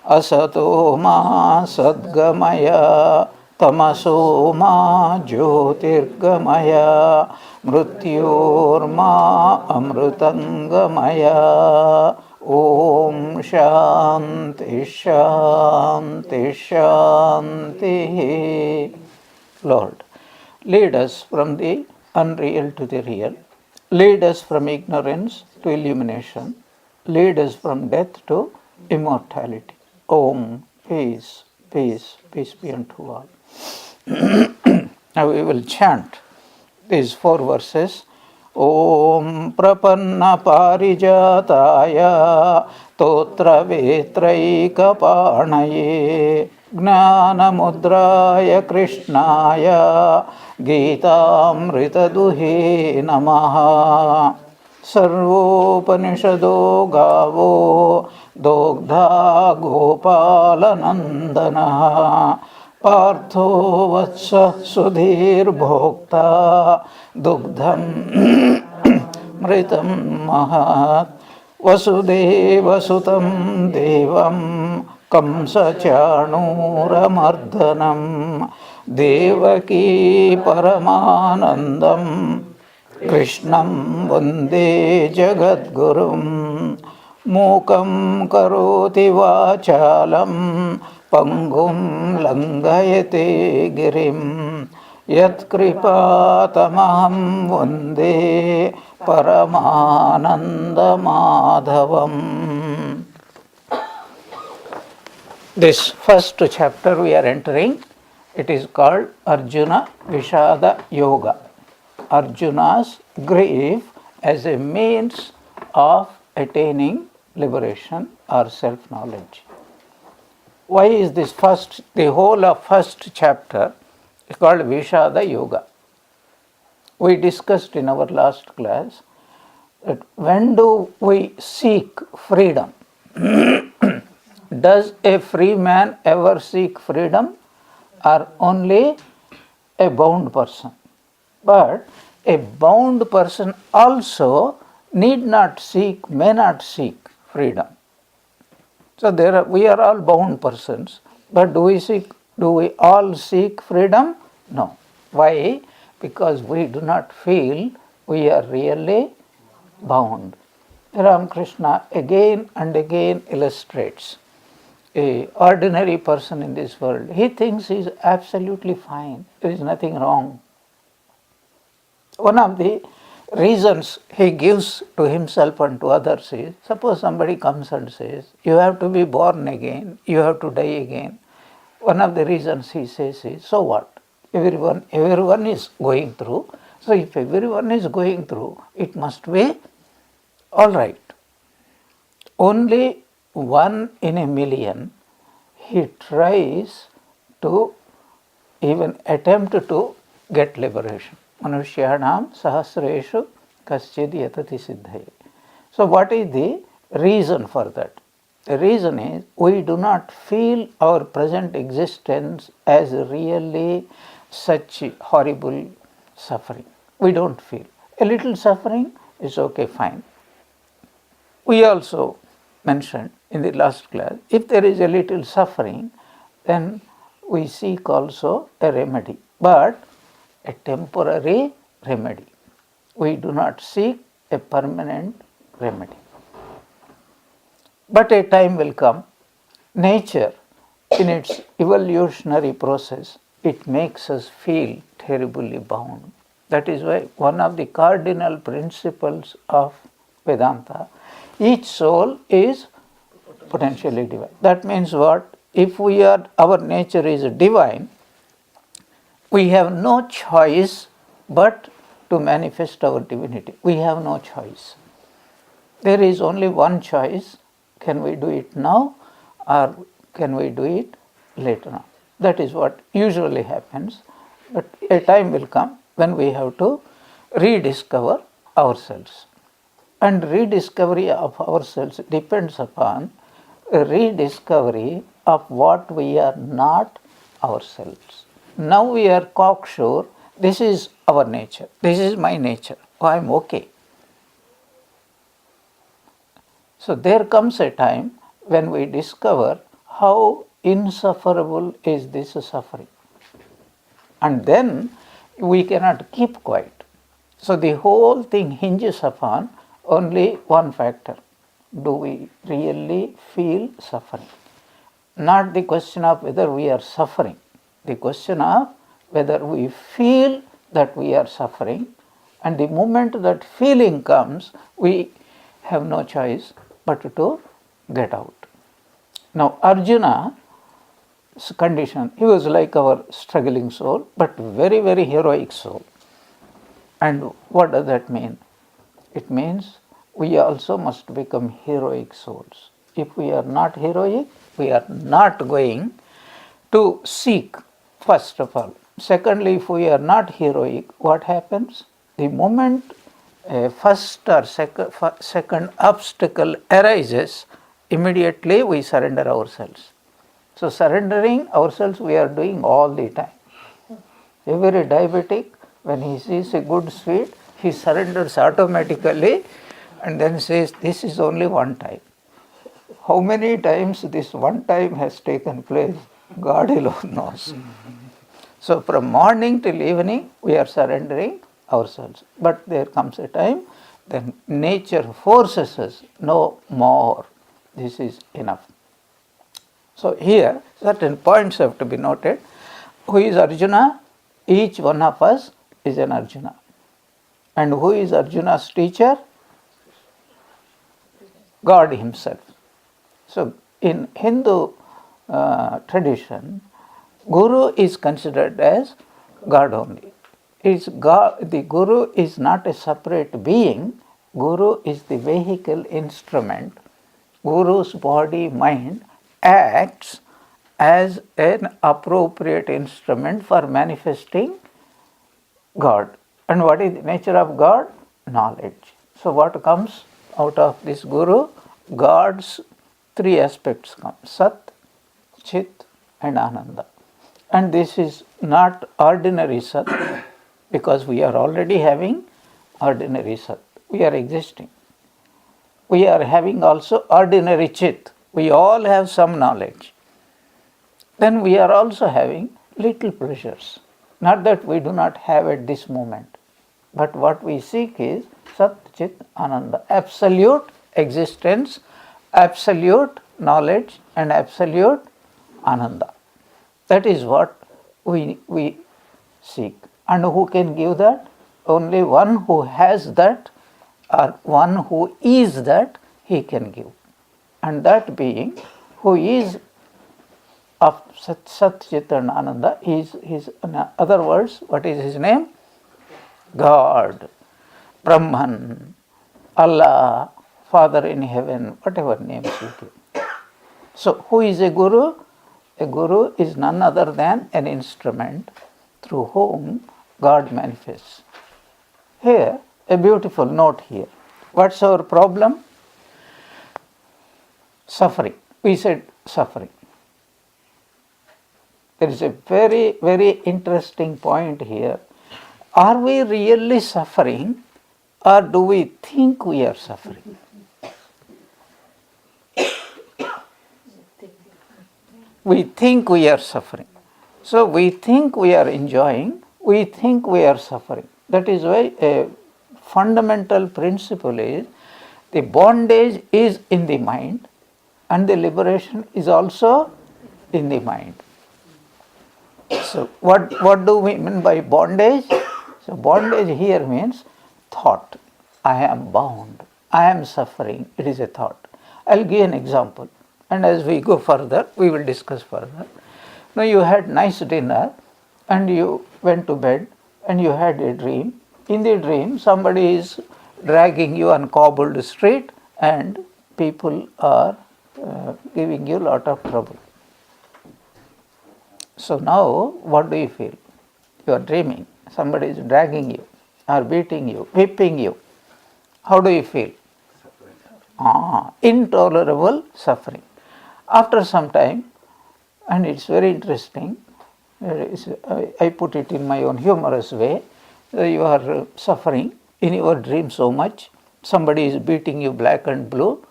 Asato ma sadgamaya tamaso ma jyotirgamaya mrityorma amrutangamaya. Om Shanti Shanti Shanti. Lord, lead us from the unreal to the real. Lead us from ignorance to illumination. Lead us from death to immortality. Om, peace, peace, peace be unto all. Now we will chant these 4 verses. Om prapanna parijataya totra vetraika panaye gnana mudraya krishnaya gītāmrita duhe namaha. Sarvopanishado gavo dogdha gopalanandana partho vatsa sudhir bhokta dugdham mritam mahat vasudeva sutam devam kamsa chanuramardanam devaki paramanandam krishnam vande jagadgurum mukam karoti vachalam pangum langayate girim yat kripatamaham vande paramananda madhavam. This first chapter we are entering, it is called Arjuna Vishada Yoga. Arjuna's grief as a means of attaining liberation or self-knowledge. Why is this the whole of first chapter is called Vishada Yoga? We discussed in our last class that when do we seek freedom? Does a free man ever seek freedom or only a bound person? But a bound person also may not seek freedom. So we are all bound persons, but do we all seek freedom? No. Why? Because we do not feel we are really bound. Ramakrishna again and again illustrates a ordinary person in this world. He thinks he is absolutely fine. There is nothing wrong. One of the reasons he gives to himself and to others is, suppose somebody comes and says, you have to be born again, you have to die again. One of the reasons he says is, so what? Everyone is going through. So if everyone is going through, it must be all right. Only 1 in a million he tries to even attempt to get liberation. Manushyanam sahasreshu kaschid yatati siddhaye. So what is the reason for that? The reason is we do not feel our present existence as really such horrible suffering. We don't feel. A little suffering is okay, fine. We also mentioned in the last class, if there is a little suffering, then we seek also a remedy, but a temporary remedy. We do not seek a permanent remedy. But a time will come, nature in its evolutionary process, it makes us feel terribly bound. That is why one of the cardinal principles of Vedanta, each soul is potentially divine. That means what? If our nature is divine, we have no choice but to manifest our divinity. We have no choice. There is only one choice. Can we do it now or can we do it later on? That is what usually happens. But a time will come when we have to rediscover ourselves. And rediscovery of ourselves depends upon a rediscovery of what we are not ourselves. Now we are cocksure, this is our nature, this is my nature, I am okay. So there comes a time when we discover how insufferable is this suffering. And then we cannot keep quiet. So the whole thing hinges upon only one factor. Do we really feel suffering? Not the question of whether we are suffering. The question of whether we feel that we are suffering, and the moment that feeling comes, we have no choice but to get out. Now Arjuna's condition, he was like our struggling soul, but very, very heroic soul. And what does that mean? It means we also must become heroic souls. If we are not heroic, we are not going to seek, first of all. Secondly, if we are not heroic, what happens? The moment a first or second obstacle arises, immediately we surrender ourselves. So surrendering ourselves we are doing all the time. Every diabetic, when he sees a good sweet, he surrenders automatically and then says, this is only one time. How many times this one time has taken place, God alone knows. So from morning till evening, we are surrendering ourselves. But there comes a time, then nature forces us, no more. This is enough. So here, certain points have to be noted. Who is Arjuna? Each one of us is an Arjuna. And who is Arjuna's teacher? God himself. So in Hindu tradition, Guru is considered as God only. The Guru is not a separate being. Guru is the vehicle instrument. Guru's body, mind acts as an appropriate instrument for manifesting God. And what is the nature of God? Knowledge. So what comes out of this Guru? God's three aspects come: Sat, Chit and Ananda. And this is not ordinary Sat, because we are already having ordinary Sat. We are existing. We are having also ordinary Chit. We all have some knowledge. Then we are also having little pleasures. Not that we do not have at this moment, but what we seek is Sat, Chit, Ananda, absolute existence, absolute knowledge and absolute Ananda. That is what we seek. And who can give that? Only one who has that, or one who is that, he can give. And that being who is of Sat, Chit and Ananda is, in other words, what is his name? God, Brahman, Allah, Father in heaven, whatever names you give. So who is a Guru? A Guru is none other than an instrument through whom God manifests. Here, a beautiful note here. What's our problem? Suffering. We said suffering. There is a very, very interesting point here. Are we really suffering, or do we think we are suffering? We think we are suffering. So we think we are enjoying, we think we are suffering. That is why a fundamental principle is the bondage is in the mind and the liberation is also in the mind. So what do we mean by bondage? So bondage here means thought. I am bound. I am suffering. It is a thought. I'll give an example. And as we go further, we will discuss further. Now you had nice dinner and you went to bed and you had a dream. In the dream, somebody is dragging you on cobbled street and people are giving you a lot of trouble. So now, what do you feel? You are dreaming. Somebody is dragging you or beating you, whipping you. How do you feel? Intolerable suffering. After some time, and it's very interesting, I put it in my own humorous way, you are suffering in your dream so much, somebody is beating you black and blue,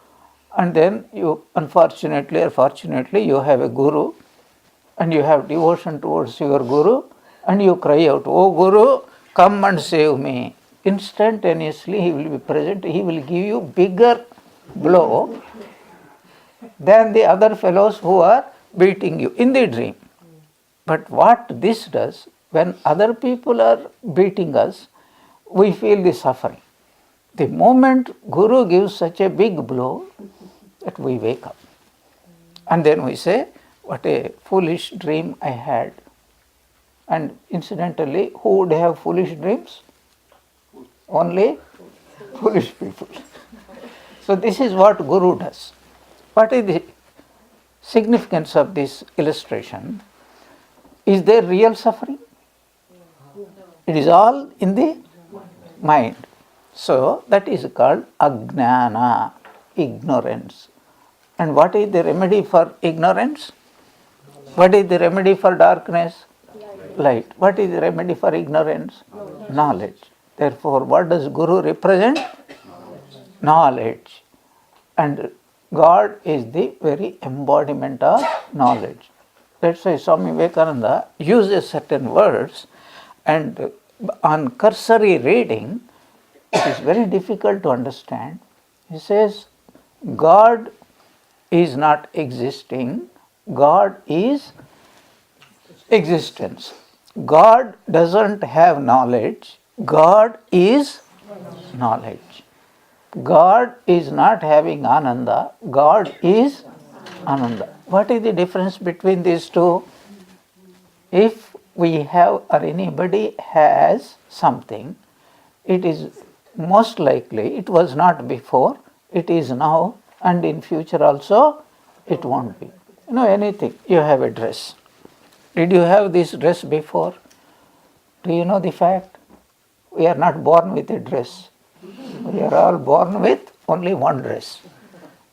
and then you, unfortunately or fortunately, you have a guru, and you have devotion towards your guru, and you cry out, "Oh Guru, come and save me." Instantaneously he will be present, he will give you bigger blow than the other fellows who are beating you in the dream. But what this does, when other people are beating us, we feel the suffering. The moment Guru gives such a big blow, that we wake up. And then we say, "What a foolish dream I had." And incidentally, who would have foolish dreams? Only foolish people. So this is what Guru does. What is the significance of this illustration? Is there real suffering? It is all in the mind. So that is called ajnana, ignorance. And what is the remedy for ignorance? What is the remedy for darkness? Light. What is the remedy for ignorance? Knowledge. Therefore, what does Guru represent? Knowledge. And God is the very embodiment of knowledge. That's why Swami Vivekananda uses certain words, and on cursory reading, it is very difficult to understand. He says, God is not existing, God is existence. God doesn't have knowledge, God is knowledge. God is not having Ananda, God is Ananda. What is the difference between these two? If we have or anybody has something, it is most likely, it was not before, it is now, and in future also it won't be. Anything, you have a dress. Did you have this dress before? Do you know the fact? We are not born with a dress. We are all born with only one dress.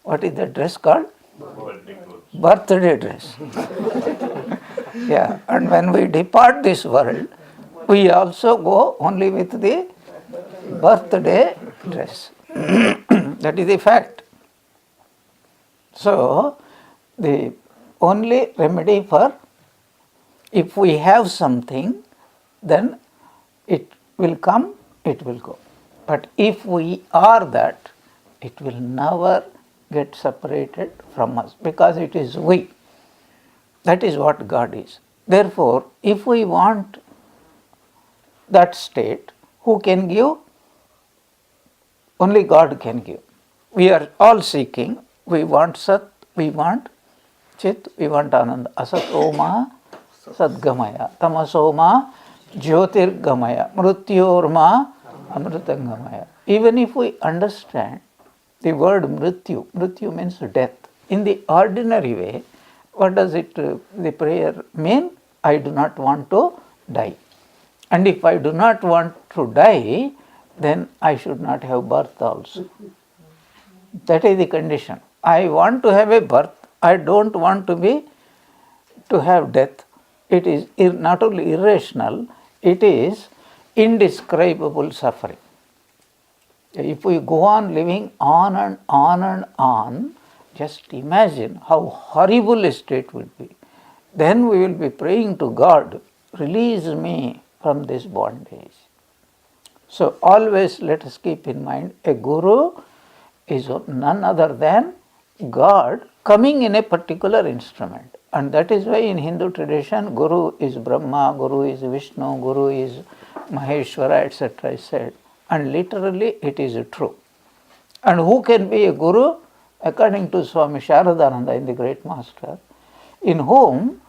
What is the dress called? Birthday dress. Yeah, and when we depart this world, we also go only with the birthday dress. That is the fact. So, the only remedy for, if we have something, then it will come, it will go. But if we are that, it will never get separated from us, because it is we. That is what God is. Therefore, if we want that state, who can give? Only God can give. We are all seeking. We want Sat, we want Chit, we want Ananda. Asat Oma Sadgamaya, Tamasoma Jyotirgamaya, Mrityorma Amritangamaya. Even if we understand the word Mrityu, Mrityu means death. In the ordinary way, what does it, the prayer mean? I do not want to die. And if I do not want to die, then I should not have birth also. That is the condition. I want to have a birth. I don't want to have death. It is not only irrational, it is indescribable suffering. If we go on living on and on and on, just imagine how horrible a state would be. Then we will be praying to God, release me from this bondage. So always let us keep in mind, a guru is none other than God coming in a particular instrument. And that is why in Hindu tradition, Guru is Brahma, Guru is Vishnu, Guru is Maheshwara, etc. is said. And literally it is true. And who can be a Guru? According to Swami Sharadananda in the Great Master, in whom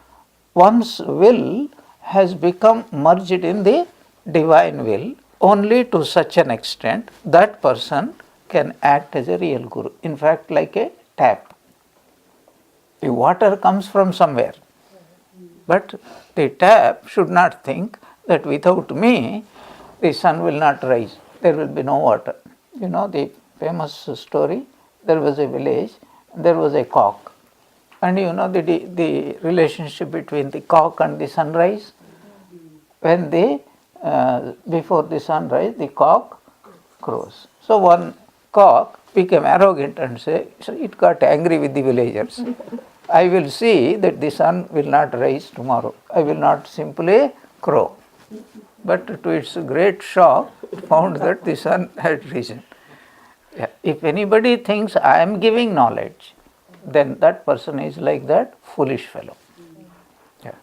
one's will has become merged in the divine will only to such an extent that person can act as a real Guru. In fact, like a tap. The water comes from somewhere. But the tap should not think that without me, the sun will not rise. There will be no water. You know the famous story, there was a village, there was a cock. And you know the relationship between the cock and the sunrise. When before the sunrise, the cock crows. So one cock became arrogant and say, so it got angry with the villagers. I will see that the sun will not rise tomorrow. I will not simply crow. But to its great shock, it found that the sun had risen. Yeah. If anybody thinks I am giving knowledge, then that person is like that foolish fellow. Yeah.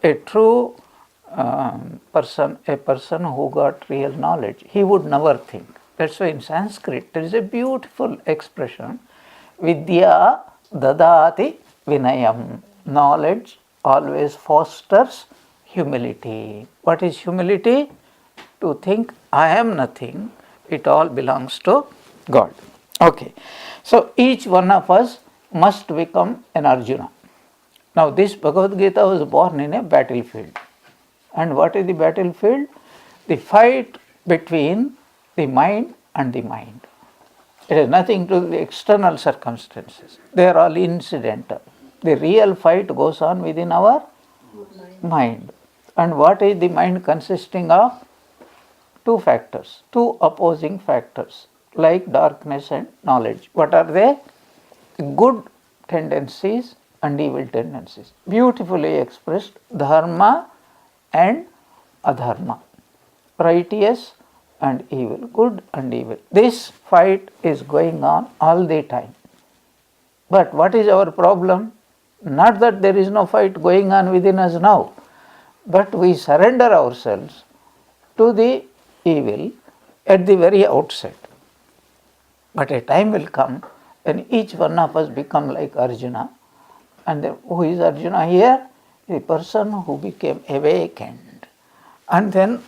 A true person, a person who got real knowledge, he would never think. That's why in Sanskrit there is a beautiful expression, Vidya dadati vinayam. Knowledge always fosters humility. What is humility? To think I am nothing, it all belongs to God. Okay. So each one of us must become an Arjuna. Now this Bhagavad Gita was born in a battlefield. And what is the battlefield? The fight between the mind and the mind. It has nothing to do with the external circumstances. They are all incidental. The real fight goes on within our mind. And what is the mind consisting of? Two factors, two opposing factors, like darkness and knowledge. What are they? Good tendencies and evil tendencies. Beautifully expressed, dharma and adharma. Righteous and evil, good and evil. This fight is going on all the time. But what is our problem? Not that there is no fight going on within us now, but we surrender ourselves to the evil at the very outset. But a time will come when each one of us become like Arjuna. And then, who is Arjuna here? The person who became awakened and then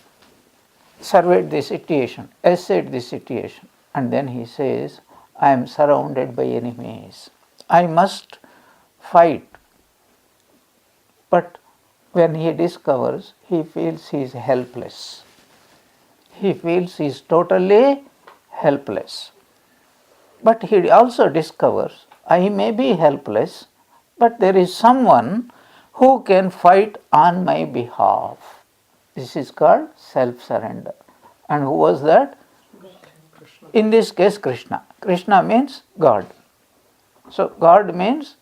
surveyed the situation, assayed the situation, and then he says, I am surrounded by enemies. I must fight. But when he discovers, he feels he is helpless. He feels he is totally helpless. But he also discovers, I may be helpless, but there is someone who can fight on my behalf. This is called self-surrender. And who was that? In this case, Krishna. Krishna means God. So God means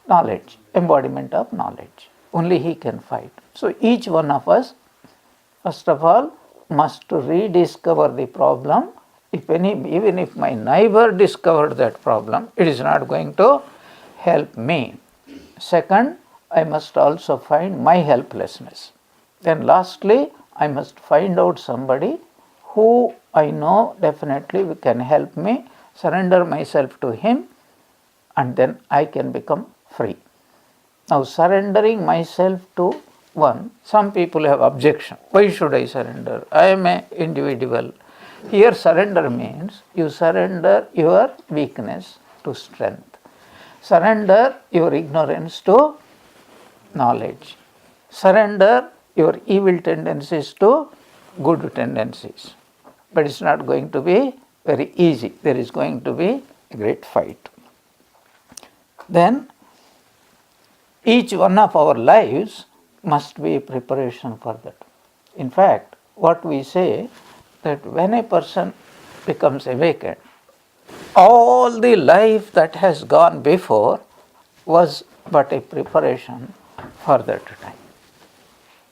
knowledge, embodiment of knowledge. Only he can fight. So each one of us, first of all, must rediscover the problem. Even if my neighbor discovered that problem, it is not going to help me. Second, I must also find my helplessness. Then lastly, I must find out somebody who I know definitely can help me, surrender myself to him, and then I can become free. Now surrendering myself to one, some people have objection. Why should I surrender? I am an individual. Here surrender means you surrender your weakness to strength. Surrender your ignorance to knowledge. Surrender your evil tendencies to good tendencies. But it's not going to be very easy. There is going to be a great fight. Then each one of our lives must be a preparation for that. In fact, what we say that when a person becomes awakened, all the life that has gone before was but a preparation for that time.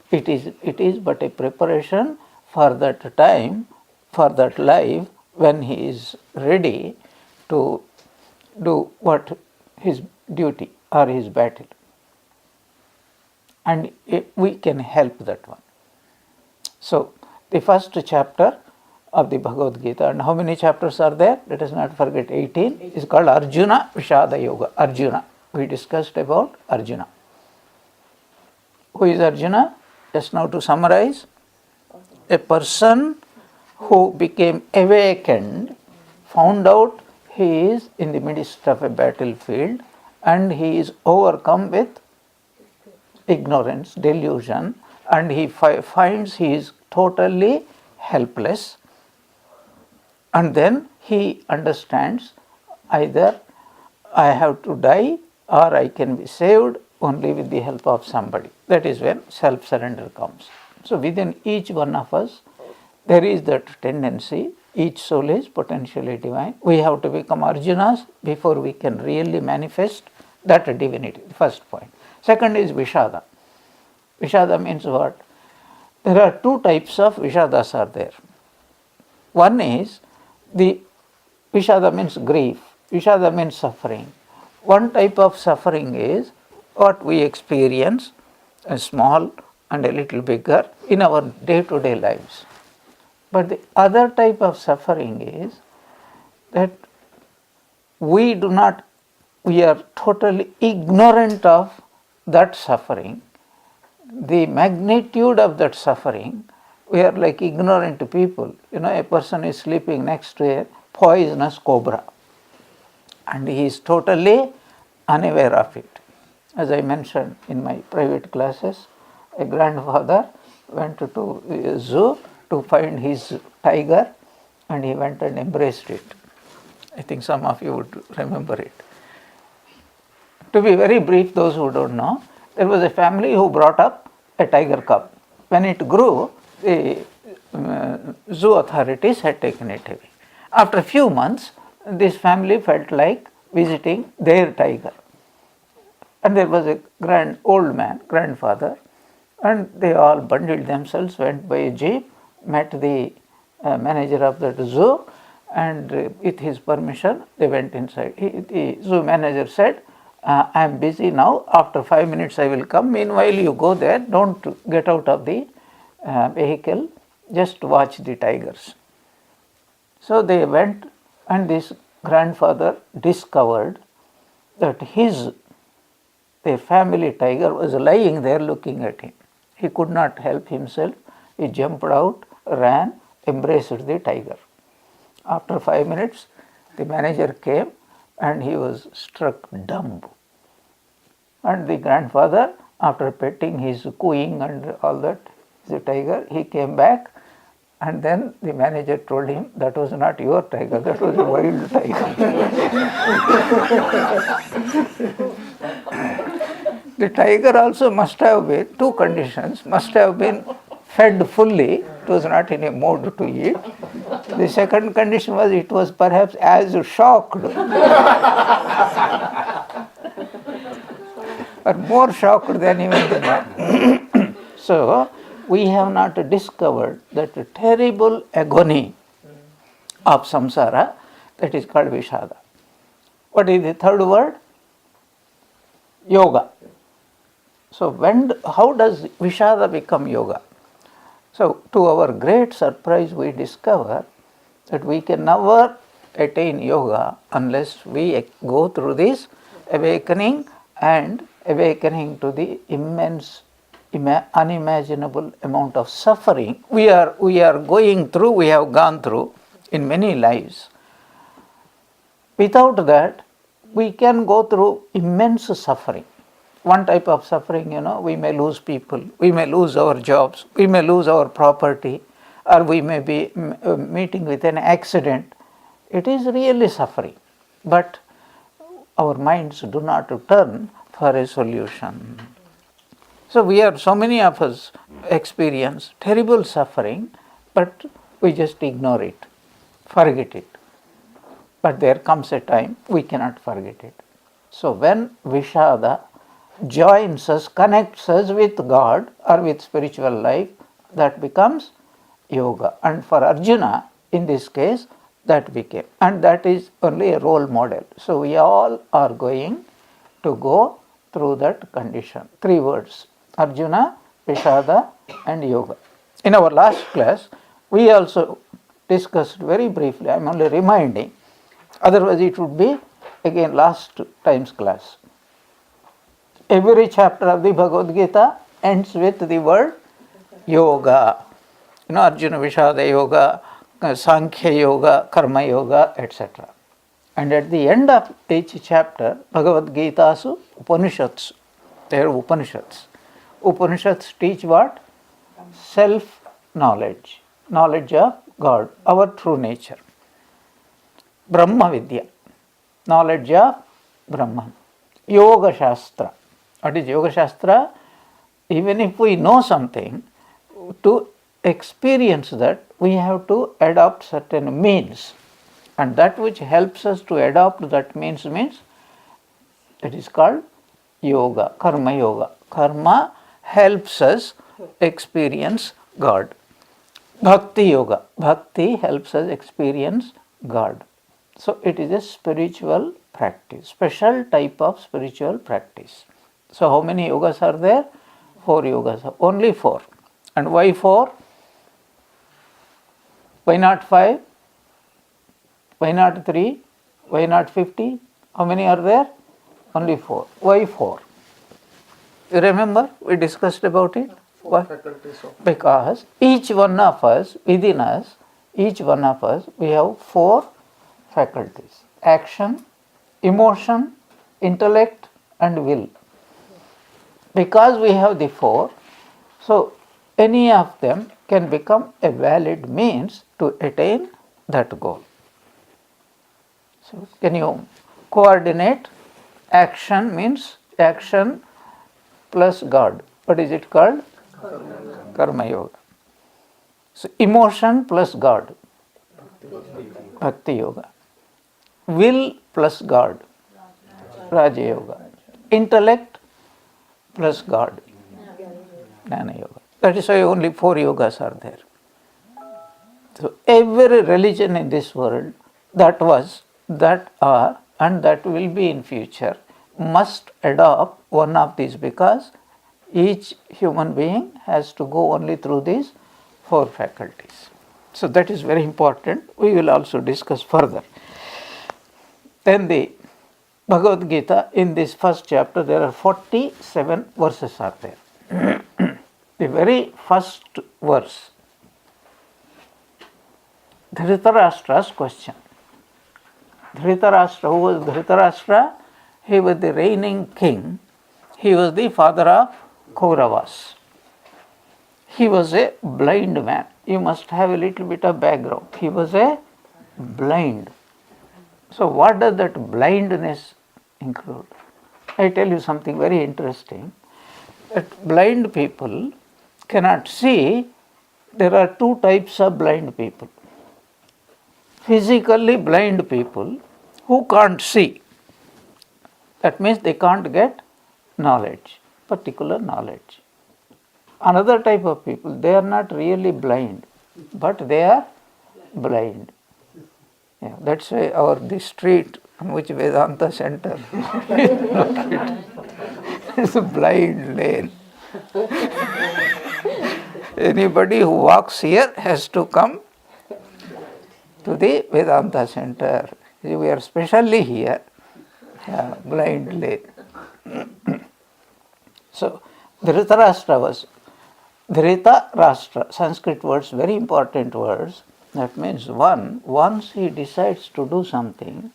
It is but a preparation for that time, for that life when he is ready to do what his duty or his battle. And we can help that one. So, the first chapter of the Bhagavad Gita, and how many chapters are there? Let us not forget 18, is called Arjuna Vishada Yoga. Arjuna. We discussed about Arjuna. Who is Arjuna? Just now to summarize, a person who became awakened, found out he is in the midst of a battlefield and he is overcome with ignorance, delusion, and he finds he is totally helpless, and then he understands either I have to die or I can be saved only with the help of somebody. That is when self-surrender comes. So within each one of us there is that tendency, each soul is potentially divine. We have to become Arjunas before we can really manifest that divinity, first point. Second is Vishada. Vishada means what? There are two types of Vishadas are there. One is the Vishada means grief, Vishada means suffering. One type of suffering is what we experience, a small and a little bigger in our day-to-day lives. But the other type of suffering is that we are totally ignorant of that suffering, the magnitude of that suffering. We are like ignorant people. A person is sleeping next to a poisonous cobra and he is totally unaware of it. As I mentioned in my private classes, a grandfather went to a zoo to find his tiger and he went and embraced it. I think some of you would remember it. To be very brief, those who don't know, there was a family who brought up a tiger cub. When it grew, the zoo authorities had taken it away. After a few months, this family felt like visiting their tiger. And there was a old man, grandfather, and they all bundled themselves, went by a jeep, met the manager of the zoo, and with his permission, they went inside. The zoo manager said, I am busy now, after 5 minutes I will come. Meanwhile, you go there, don't get out of the vehicle, just watch the tigers. So they went, and this grandfather discovered that the family tiger was lying there looking at him. He could not help himself. He jumped out, ran, embraced the tiger. After 5 minutes, the manager came and he was struck dumb. And the grandfather, after petting his cooing and all that, the tiger, he came back, and then the manager told him, that was not your tiger, that was a wild tiger. The tiger also must have been, two conditions, must have been fed fully, it was not in a mood to eat. The second condition was it was perhaps as shocked or more shocked than even the man. So, we have not discovered that terrible agony of samsara that is called Vishada. What is the third word? Yoga. So, how does Vishada become yoga? So, to our great surprise, we discover that we can never attain yoga unless we go through this awakening and awakening to the immense, unimaginable amount of suffering we are going through, we have gone through in many lives. Without that, we can go through immense suffering. One type of suffering, we may lose people, we may lose our jobs, we may lose our property, or we may be meeting with an accident. It is really suffering. But our minds do not turn for a solution. So so many of us experience terrible suffering, but we just ignore it, forget it. But there comes a time we cannot forget it. So when Vishada joins us, connects us with God or with spiritual life, that becomes yoga. And for Arjuna, in this case, that became. And that is only a role model. So we all are going to go through that condition. 3 words: Arjuna, Vishada and yoga. In our last class, we also discussed very briefly, I am only reminding, otherwise it would be again last time's class. Every chapter of the Bhagavad Gita ends with the word yoga. Arjuna Vishada yoga, Sankhya yoga, Karma yoga, etc. And at the end of each chapter, Bhagavad Gita's Upanishads, they are Upanishads. Upanishads teach what? Self-knowledge, knowledge of God, our true nature. Brahma Vidya, knowledge of Brahman. Yoga Shastra. What is Yoga Shastra? Even if we know something, to experience that, we have to adopt certain means. And that which helps us to adopt that means it is called yoga, karma yoga. Karma helps us experience God. Bhakti yoga. Bhakti helps us experience God. So it is a spiritual practice, special type of spiritual practice. So how many yogas are there? 4 yogas, only 4. And why 4? Why not 5? Why not 3? Why not 50? How many are there? Only 4. Why 4? You remember we discussed about it? Why? Because each one of us, within us, each one of us, we have 4 faculties: action, emotion, intellect, and will. Because we have the 4, so any of them can become a valid means to attain that goal. So can you coordinate? Action means action plus God. What is it called? Karma yoga. So emotion plus God. Bhakti yoga. Will plus God. Raja yoga. Intellect plus God. Jnana yoga. That is why only 4 yogas are there. So every religion in this world that was, that are, and that will be in future must adopt one of these, because each human being has to go only through these 4 faculties. So that is very important. We will also discuss further. Then the Bhagavad Gita, in this first chapter, there are 47 verses are there. The very first verse, Dhritarashtra's question. Dhritarashtra, who was Dhritarashtra? He was the reigning king. He was the father of Kauravas. He was a blind man. You must have a little bit of background. He was a blind. So what does that blindness include? I tell you something very interesting. That blind people cannot see. There are 2 types of blind people. Physically blind people who can't see. That means they can't get knowledge, particular knowledge. Another type of people, they are not really blind, but they are blind. Yeah, that's why the street on which Vedanta Center is a blind lane. Anybody who walks here has to come to the Vedanta Center. We are specially here, blind lane. So, Dhritarashtra, Sanskrit words, very important words. That means once he decides to do something,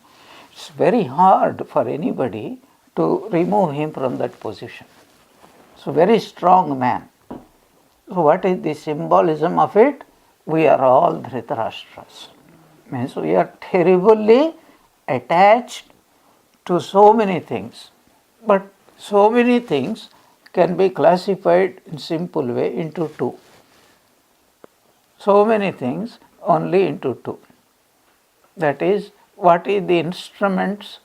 it's very hard for anybody to remove him from that position. So, very strong man. So, what is the symbolism of it? We are all Dhritarashtras. Means we are terribly attached to so many things. But so many things can be classified in simple way into 2. So many things only into 2. That is, what are the instruments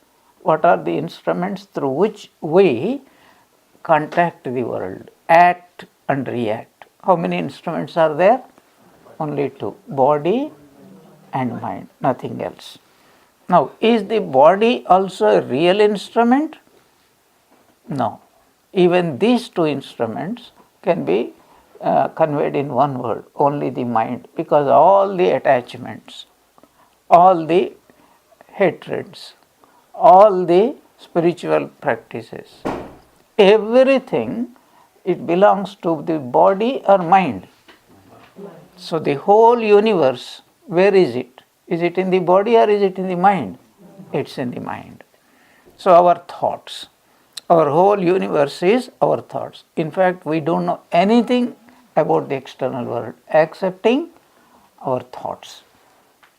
through which we contact the world, act and react. How many instruments are there? Only 2. Body and mind, nothing else. Now, is the body also a real instrument? No. Even these 2 instruments can be conveyed in one word, only the mind, because all the attachments, all the hatreds, all the spiritual practices, everything, it belongs to the body or mind. So the whole universe, where is it? Is it in the body or is it in the mind? It's in the mind. So our thoughts, our whole universe is our thoughts. In fact, we don't know anything about the external world excepting our thoughts.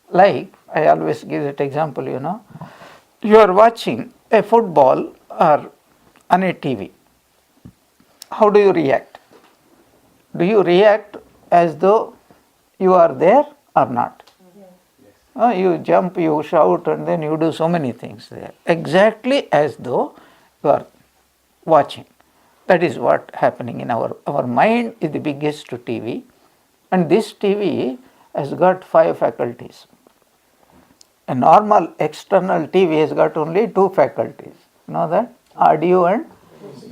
Like, I always give that example, you are watching a football or on a TV. How do you react? Do you react as though you are there or not. You jump, you shout, and then you do so many things there. Exactly as though you are watching. That is what happening in our mind is the biggest TV, and this TV has got 5 faculties. A normal external TV has got only 2 faculties. You know that? Audio and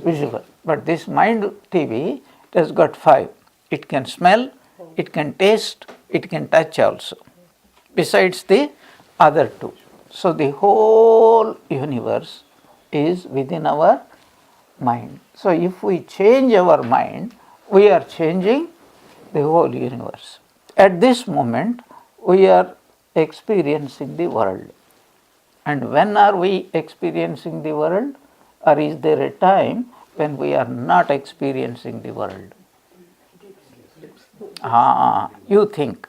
visual. But this mind TV, it has got 5. It can smell, it can taste, it can touch also, besides the other 2. So the whole universe is within our mind. So if we change our mind, we are changing the whole universe. At this moment, we are experiencing the world. And when are we experiencing the world? Or is there a time when we are not experiencing the world? You think.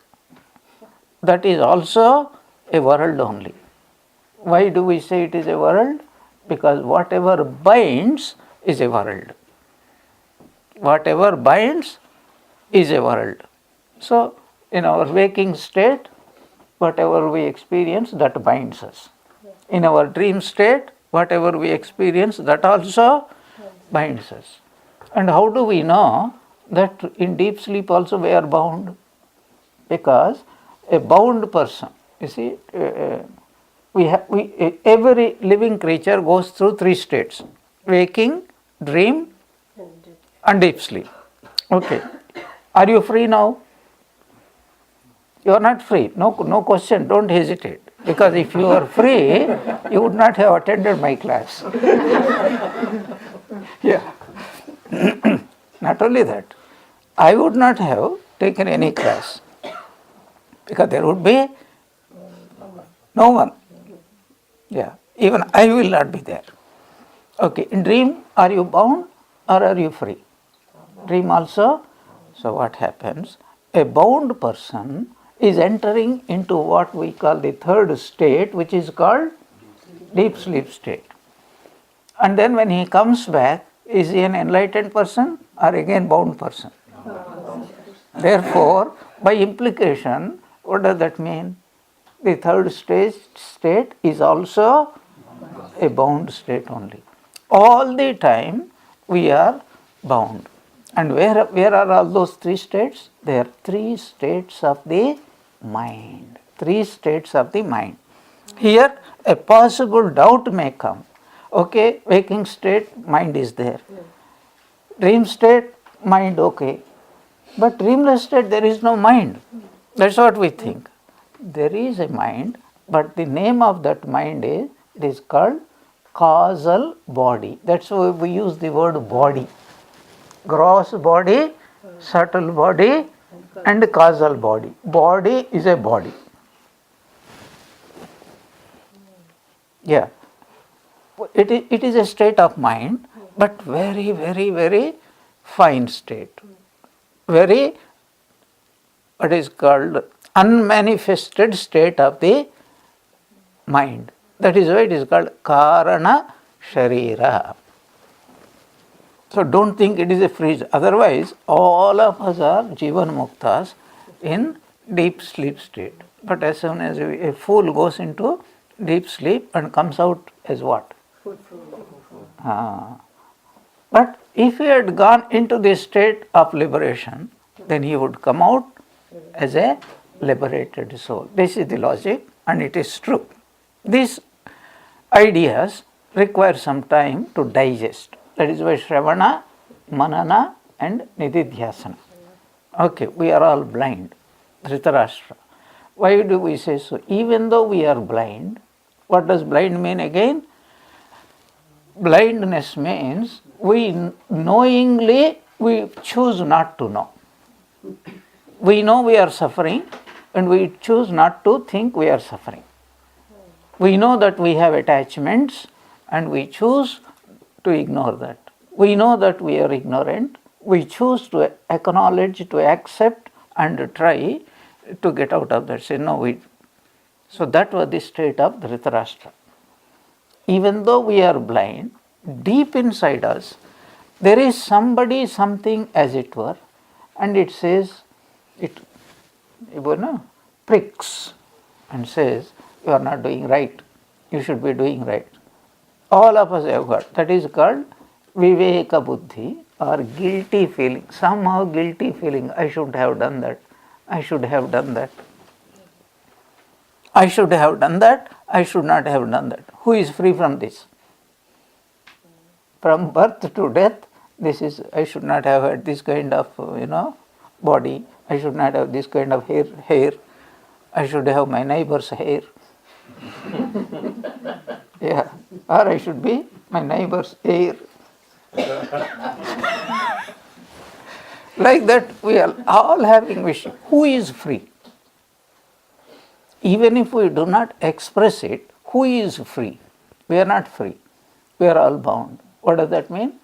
That is also a world only. Why do we say it is a world? Because whatever binds is a world. Whatever binds is a world. So, in our waking state, whatever we experience, that binds us. In our dream state, whatever we experience, that also binds us. And how do we know that in deep sleep also we are bound? Because a bound person, you see, every living creature goes through 3 states: waking, dream, and deep sleep. Okay. Are you free now? You are not free. No question. Don't hesitate. Because if you are free, you would not have attended my class. Yeah. Not only that, I would not have taken any class. Because there would be no one. Yeah. Even I will not be there. Okay. In dream, are you bound or are you free? Dream also. So what happens? A bound person is entering into what we call the 3rd state, which is called deep sleep state. And then when he comes back, is he an enlightened person or again bound person? Therefore, by implication, what does that mean? The 3rd state is also a bound state only. All the time we are bound. And where are all those 3 states? They are 3 states of the mind. 3 states of the mind. Here a possible doubt may come. Okay, waking state, mind is there. Dream state, mind, okay. But dreamless state, there is no mind. That's what we think. There is a mind, but the name of that mind is, it is called causal body. That's why we use the word body. Gross body, subtle body, and causal body. Body is a body. Yeah. It is a state of mind, but very, very, very fine state. Very, what is called unmanifested state of the mind. That is why it is called Karana Sharira. So don't think it is a freeze. Otherwise, all of us are Jivan Muktas in deep sleep state. But as soon as a fool goes into deep sleep and comes out as what? But if he had gone into this state of liberation, then he would come out as a liberated soul. This is the logic, and it is true. These ideas require some time to digest. That is why Shravana, Manana, and Nididhyasana. Okay, we are all blind. Dhritarashtra. Why do we say so? Even though we are blind, what does blind mean again? Blindness means we knowingly we choose not to know. We know we are suffering and we choose not to think we are suffering. We know that we have attachments and we choose to ignore that. We know that we are ignorant. We choose to acknowledge, to accept and try to get out of that. Say, no, So that was the state of Dhritarashtra. Even though we are blind, deep inside us, there is somebody, something as it were, and it says, pricks and says, you are not doing right, you should be doing right. All of us have got. That is called Viveka Buddhi, or guilty feeling, somehow guilty feeling. I should have done that, I should have done that. I should have done that, I should not have done that. Who is free from this? From birth to death, this is, I should not have had this kind of, body, I should not have this kind of hair, I should have my neighbor's hair. Yeah, or I should be my neighbor's heir. Like that, we are all having wish. Who is free? Even if we do not express it, who is free? We are not free. We are all bound. What does that mean?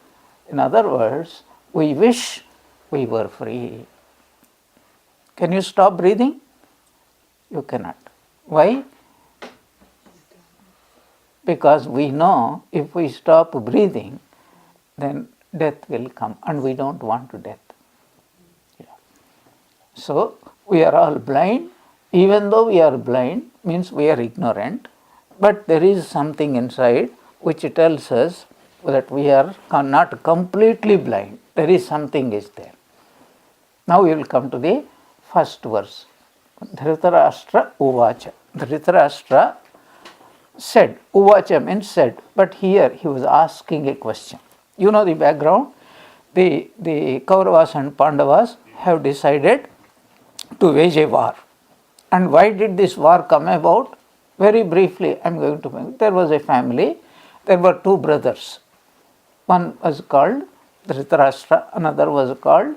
In other words, we wish we were free. Can you stop breathing? You cannot. Why? Because we know if we stop breathing, then death will come, and we don't want death. Yeah. So, we are all blind. Even though we are blind, means we are ignorant, but there is something inside which tells us that we are not completely blind. There is something is there. Now we will come to the first verse. Dhritarashtra uvacha. Dhritarashtra said. Uvacha means said. But here he was asking a question. You know the background. The Kauravas and Pandavas have decided to wage a war. And why did this war come about? Very briefly, I am going to make. There was a family. There were two brothers. One was called Dhritarashtra, another was called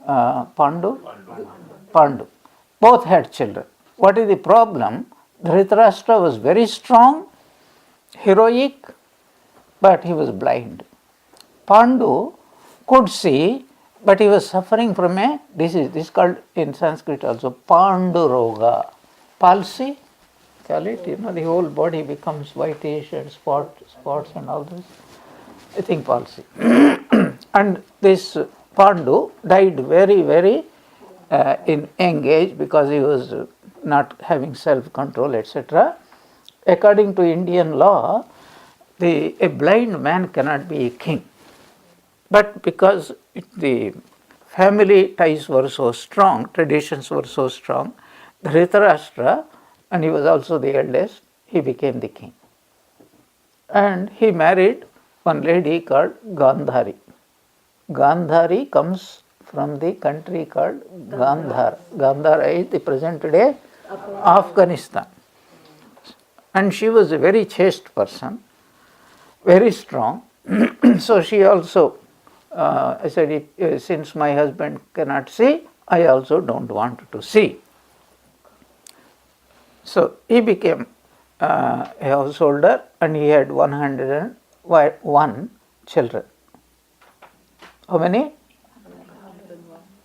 Pandu. Both had children. What is the problem? Dhritarashtra was very strong, heroic, but he was blind. Pandu could see, but he was suffering from a disease. This is called in Sanskrit also Panduroga. Palsy, call it, the whole body becomes whitish and spots and all this. I think palsy. And this Pandu died very, very in young age because he was not having self-control, etc. According to Indian law, a blind man cannot be a king. But because the family ties were so strong, traditions were so strong, Dhritarashtra, and he was also the eldest, he became the king. And he married one lady called Gandhari. Gandhari comes from the country called Gandhara. Gandhara is the present day Afghanistan. And she was a very chaste person, very strong. So she also, I said, since my husband cannot see, I also don't want to see. So he became a householder and he had 101 children. How many?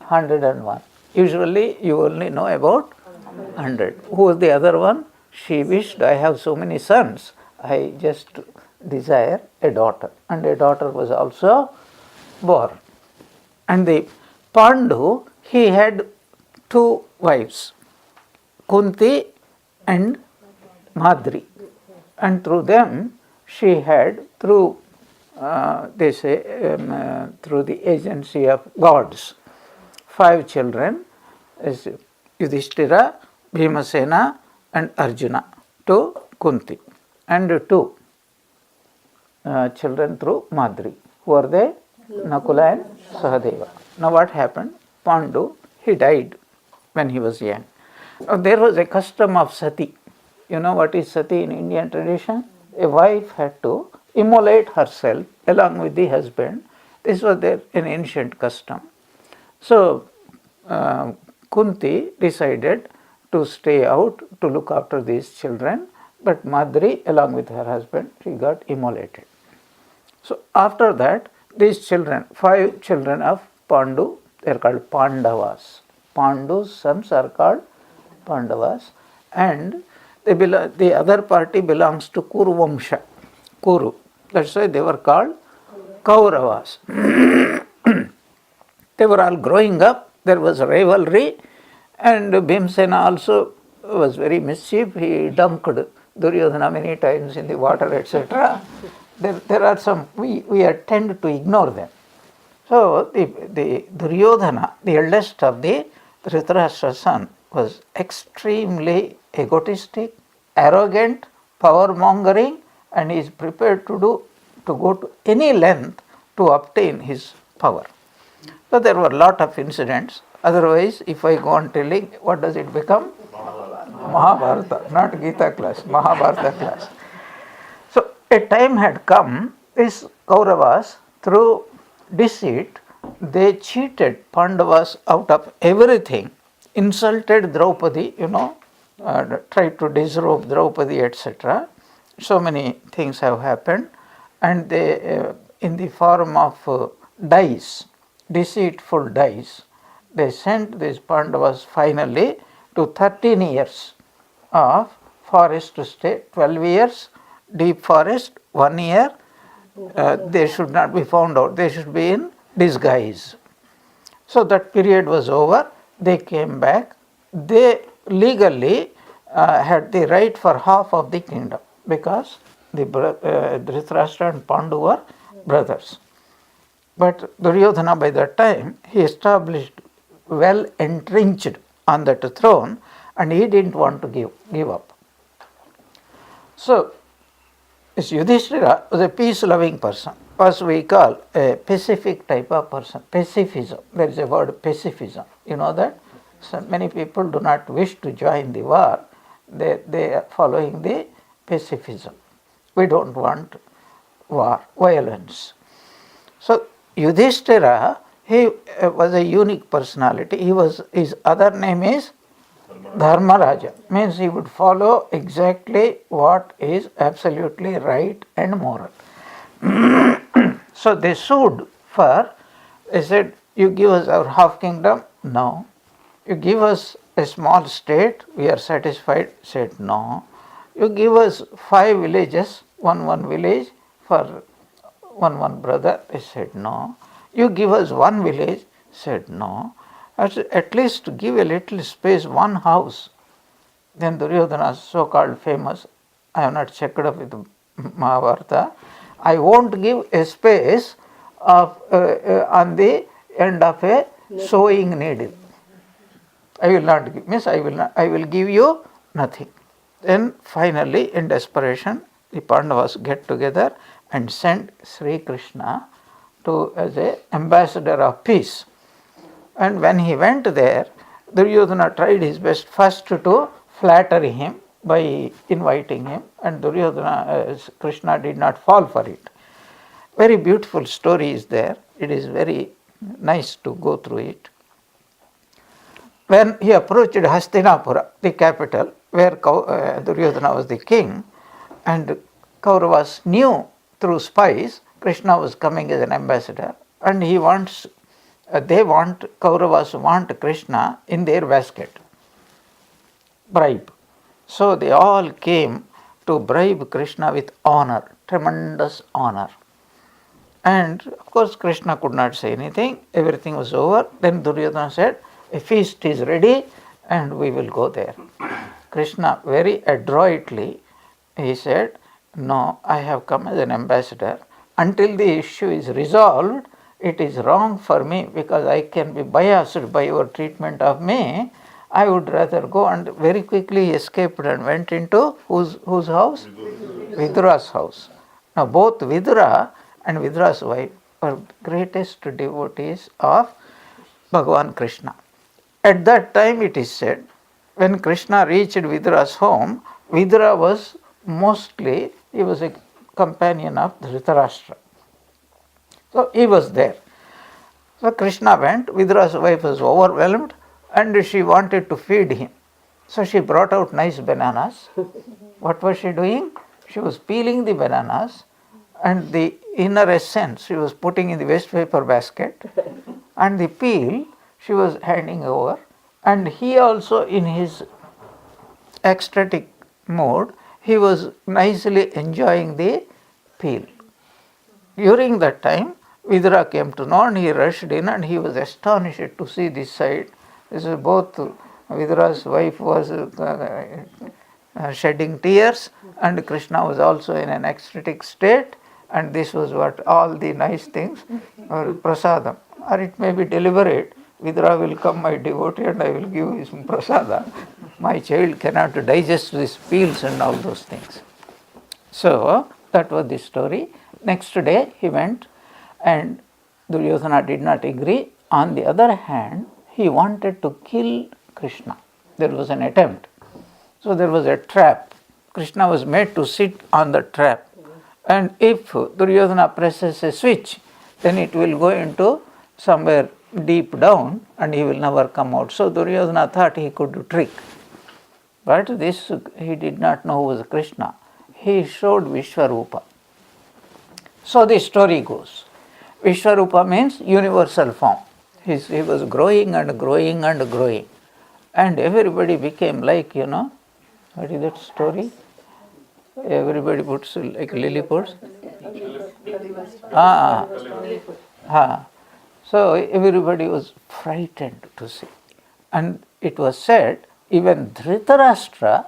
101. Usually you only know about 100. Who was the other one? She wished, I have so many sons, I just desire a daughter. And a daughter was also born. And the Pandu, he had two wives, Kunti and Madri. And through them, she had, through through the agency of gods, 5 children, is Yudhishthira, Bhimasena and Arjuna to Kunti, and 2 children through Madri. Who are they? Nakula and Sahadeva. Now what happened? Pandu, he died when he was young. Now there was a custom of sati. You know what is sati in Indian tradition? A wife had to immolate herself along with the husband. This was an ancient custom. So Kunti decided to stay out to look after these children, but Madri, along with her husband, she got immolated. So after that, these children, 5 children of Pandu, they are called Pandavas. Pandu's sons are called Pandavas, and the other party belongs to Kuru Vamsha. Kuru. That's why they were called Kauravas. They were all growing up. There was rivalry And Bhimsena also was very mischief. He dunked Duryodhana many times in the water, etc. There are some, we tend to ignore them. So the Duryodhana, the eldest of the Dhritarashtra's son, was extremely egotistic, arrogant, power mongering, and is prepared to go to any length to obtain his power. So there were a lot of incidents. Otherwise, if I go on telling, what does it become? Mahabharata, not Gita class, Mahabharata class. So a time had come, these Kauravas, through deceit, they cheated Pandavas out of everything, insulted Draupadi, tried to disrobe Draupadi, etc. So many things have happened, and they, in the form of dice, deceitful dice, they sent these Pandavas finally to 13 years of forest to stay, 12 years deep forest, 1 year. They should not be found out, they should be in disguise. So that period was over, they came back, they legally had the right for half of the kingdom because the Dhritarashtra and Pandu were brothers. But Duryodhana by that time, he established well entrenched on that throne, and he didn't want to give up. So this Yudhishthira was a peace-loving person, what we call a pacific type of person, pacifism. There is a word pacifism. You know that? So many people do not wish to join the war. They are following the pacifism. We don't want war, violence. So Yudhishthira, he was a unique personality. His other name is Dharma Raja, means he would follow exactly what is absolutely right and moral. So they sued for, they said, you give us our half kingdom? No. You give us a small state? We are satisfied? Said no. You give us 5 villages, one village for one brother? They said no. You give us 1 village? Said no. At least give a little space, 1 house. Then Duryodhana, so-called famous, I have not checked up with Mahabharata, I won't give a space of on the end of a sewing needle. I will not give, means I will give you nothing. Then finally, in desperation, the Pandavas get together and send Sri Krishna as an ambassador of peace. And when he went there, Duryodhana tried his best first to flatter him by inviting him, and Duryodhana, Krishna did not fall for it. Very beautiful story is there. It is very nice to go through it. When he approached Hastinapura, the capital, where Duryodhana was the king, and Kauravas knew through spies Krishna was coming as an ambassador, and Kauravas want Krishna in their basket, bribe. So they all came to bribe Krishna with honor, tremendous honor. And of course Krishna could not say anything, everything was over. Then Duryodhana said, a feast is ready and we will go there. Krishna very adroitly, he said, no, I have come as an ambassador. Until the issue is resolved, it is wrong for me because I can be biased by your treatment of me. I would rather go, and very quickly he escaped and went into whose house? Vidura's house. Now both Vidura and Vidura's wife were greatest devotees of Bhagavan Krishna. At that time it is said, when Krishna reached Vidura's home, Vidura was he was a companion of Dhritarashtra. So he was there. So Krishna went, Vidura's wife was overwhelmed and she wanted to feed him. So she brought out nice bananas. What was she doing? She was peeling the bananas and the inner essence she was putting in the waste paper basket and the peel she was handing over, and he also in his ecstatic mood, he was nicely enjoying the peel. During that time, Vidura came to know and he rushed in and he was astonished to see this sight. This is both Vidura's wife was shedding tears, and Krishna was also in an ecstatic state, and this was what all the nice things or prasadam, or it may be deliberate. Vidura will come, my devotee, and I will give him prasada. My child cannot digest these peels and all those things. So that was the story. Next day he went, and Duryodhana did not agree. On the other hand, he wanted to kill Krishna. There was an attempt. So there was a trap. Krishna was made to sit on the trap. And if Duryodhana presses a switch, then it will go into somewhere deep down and he will never come out. So Duryodhana thought he could do trick. But this he did not know was Krishna. He showed Vishwarupa. So the story goes. Vishwarupa means universal form. He was growing and growing and growing. And everybody became like, what is that story? Everybody puts like Lilliputs. So everybody was frightened to see. And it was said, even Dhritarashtra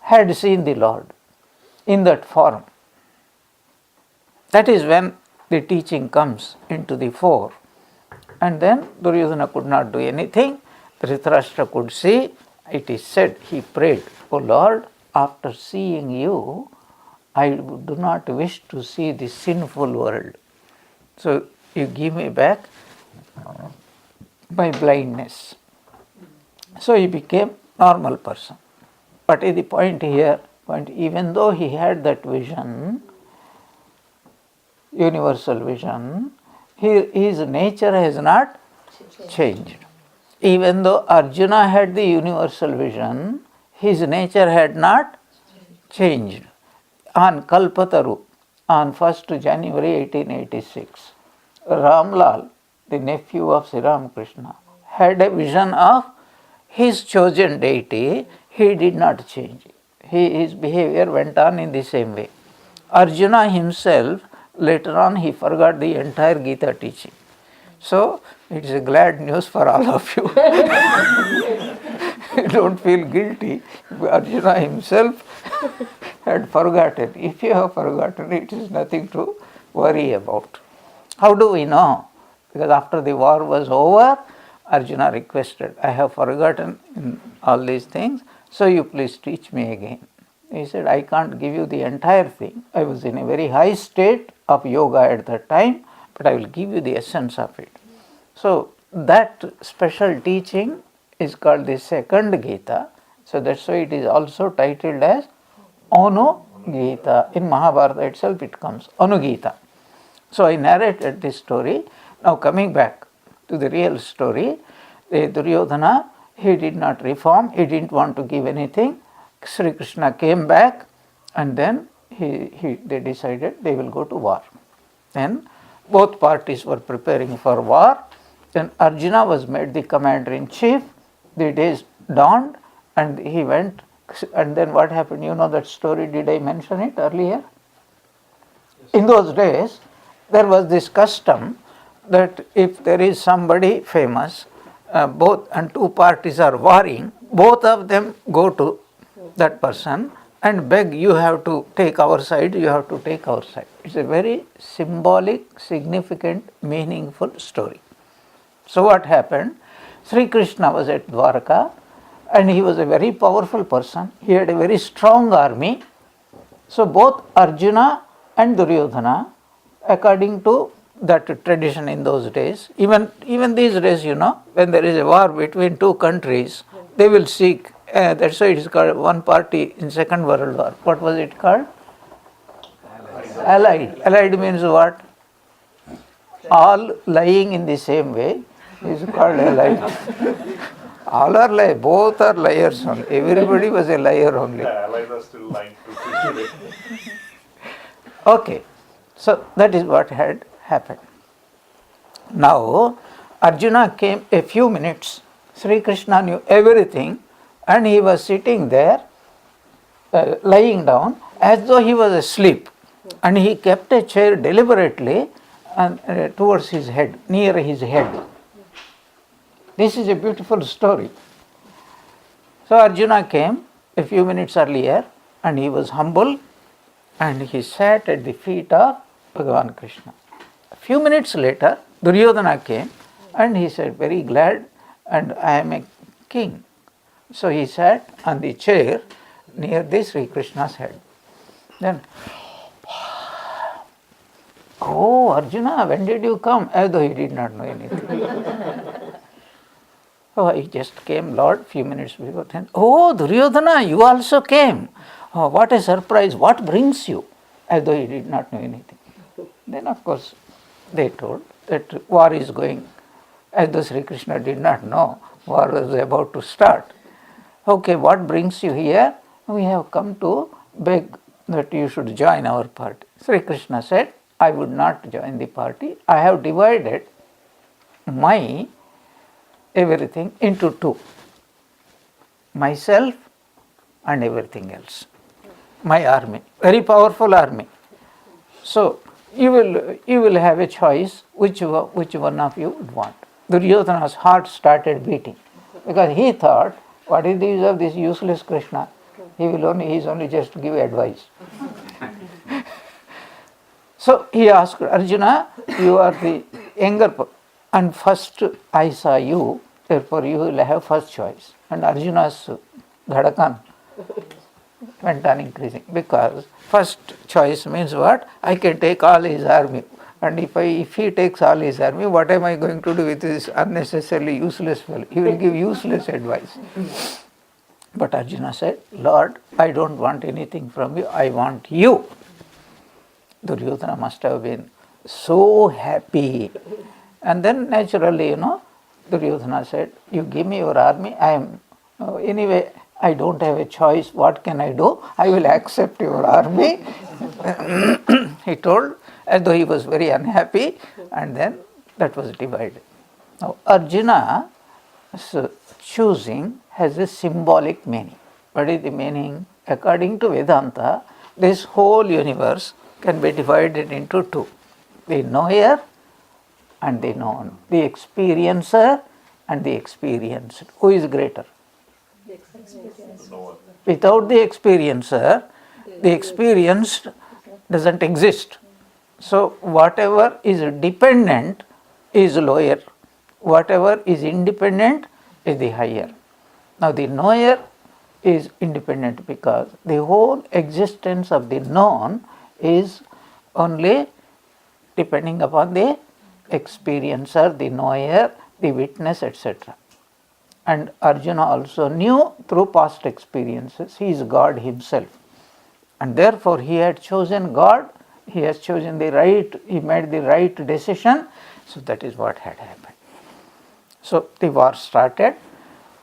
had seen the Lord in that form. That is when the teaching comes into the fore. And then Duryodhana could not do anything. Dhritarashtra could see. It is said he prayed, "O Lord, after seeing you, I do not wish to see the sinful world. So you give me back my blindness." So he became normal person. But the point here, even though he had that vision, universal vision, his nature has not changed. Even though Arjuna had the universal vision, his nature had not changed. On Kalpataru, on 1st January 1886, Ramlal, the nephew of Sri Ramakrishna, had a vision of his chosen deity. He did not change. His behavior went on in the same way. Arjuna himself, later on, he forgot the entire Gita teaching. So, it is a glad news for all of you. Don't feel guilty. Arjuna himself had forgotten. If you have forgotten, it is nothing to worry about. How do we know? Because after the war was over, Arjuna requested, "I have forgotten all these things, so you please teach me again." He said, "I can't give you the entire thing. I was in a very high state of yoga at that time, but I will give you the essence of it." So that special teaching is called the second Gita. So that's why it is also titled as Anu Gita. In Mahabharata itself it comes, Anu Gita. So I narrated this story. Now coming back to the real story, Duryodhana, he did not reform, he didn't want to give anything. Sri Krishna came back, and then they decided they will go to war. Then both parties were preparing for war. Then Arjuna was made the commander-in-chief. The days dawned and he went. And then what happened? You know that story, did I mention it earlier? In those days, there was this custom that if there is somebody famous, both and two parties are warring, both of them go to that person and beg, "You have to take our side, you have to take our side." It's a very symbolic, significant, meaningful story. So what happened? Sri Krishna was at Dwarka and he was a very powerful person. He had a very strong army. So both Arjuna and Duryodhana, according to that tradition in those days, even these days, when there is a war between two countries, they will seek, that's why it is called one party in Second World War. What was it called? Allied. Allied means what? All lying in the same way is called allied. All are liars, both are liars only. Everybody was a liar only. Yeah, allies are still lying to today. Okay, so that is what had happened. Now, Arjuna came a few minutes. Sri Krishna knew everything and he was sitting there, lying down as though he was asleep. And he kept a chair deliberately and towards his head, near his head. This is a beautiful story. So Arjuna came a few minutes earlier and he was humble and he sat at the feet of Bhagavan Krishna. A few minutes later, Duryodhana came and he said, very glad, and I am a king. So he sat on the chair near the Sri Krishna's head. Then, oh Arjuna, when did you come? As though he did not know anything. Oh, I just came, Lord, few minutes before. Then, oh Duryodhana, you also came. Oh, what a surprise, what brings you? As though he did not know anything. Then of course they told that war is going, as though Sri Krishna did not know war was about to start. Okay, what brings you here? We have come to beg that you should join our party. Sri Krishna said, I would not join the party. I have divided my everything into two. Myself and everything else. My army, very powerful army. So you will have a choice which one of you would want. Duryodhana's heart started beating because he thought, what is the use of this useless Krishna? He is only just to give advice. So he asked Arjuna, you are the younger and first I saw you, therefore you will have first choice. And Arjuna's dhadakan went on increasing because first choice means what? I can take all his army. And if he takes all his army, what am I going to do with this unnecessarily useless fellow? He will give useless advice. But Arjuna said, Lord, I don't want anything from you, I want you. Duryodhana must have been so happy. And then naturally, Duryodhana said, you give me your army, anyway, I don't have a choice, what can I do? I will accept your army. He told, as though he was very unhappy, and then that was divided. Now Arjuna's choosing has a symbolic meaning. What is the meaning? According to Vedanta, this whole universe can be divided into two. The knower and the known. The experiencer and the experienced. Who is greater? Without the experiencer, the experienced doesn't exist. So whatever is dependent is lower. Whatever is independent is the higher. Now the knower is independent because the whole existence of the known is only depending upon the experiencer, the knower, the witness, etc. And Arjuna also knew through past experiences, he is God himself. And therefore he had chosen God, he has chosen the right, he made the right decision. So that is what had happened. So the war started,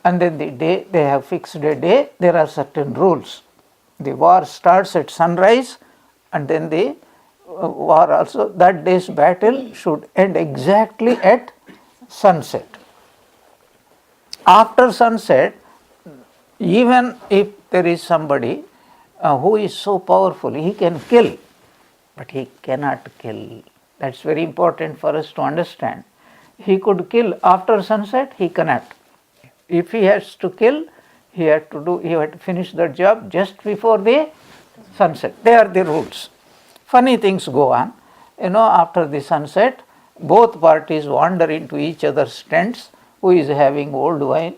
and then the day, they have fixed a day, there are certain rules. The war starts at sunrise, and then the war also, that day's battle should end exactly at sunset. After sunset, even if there is somebody who is so powerful, he can kill, but he cannot kill. That's very important for us to understand. He could kill after sunset, he cannot. If he has to kill, he had to finish the job just before the sunset. They are the rules. Funny things go on. After the sunset, both parties wander into each other's tents. Who is having old wine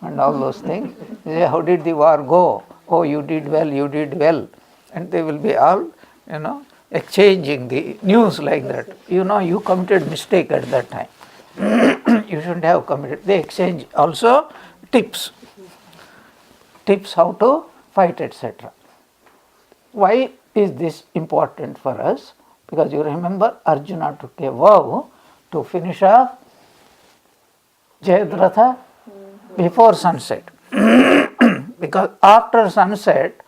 and all those things. They say, how did the war go? Oh, you did well, you did well. And they will be all, exchanging the news like that. You committed mistake at that time. You shouldn't have committed. They exchange also tips how to fight, etc. Why is this important for us? Because you remember Arjuna took a vow to finish off Jayadratha before sunset. Because after sunset,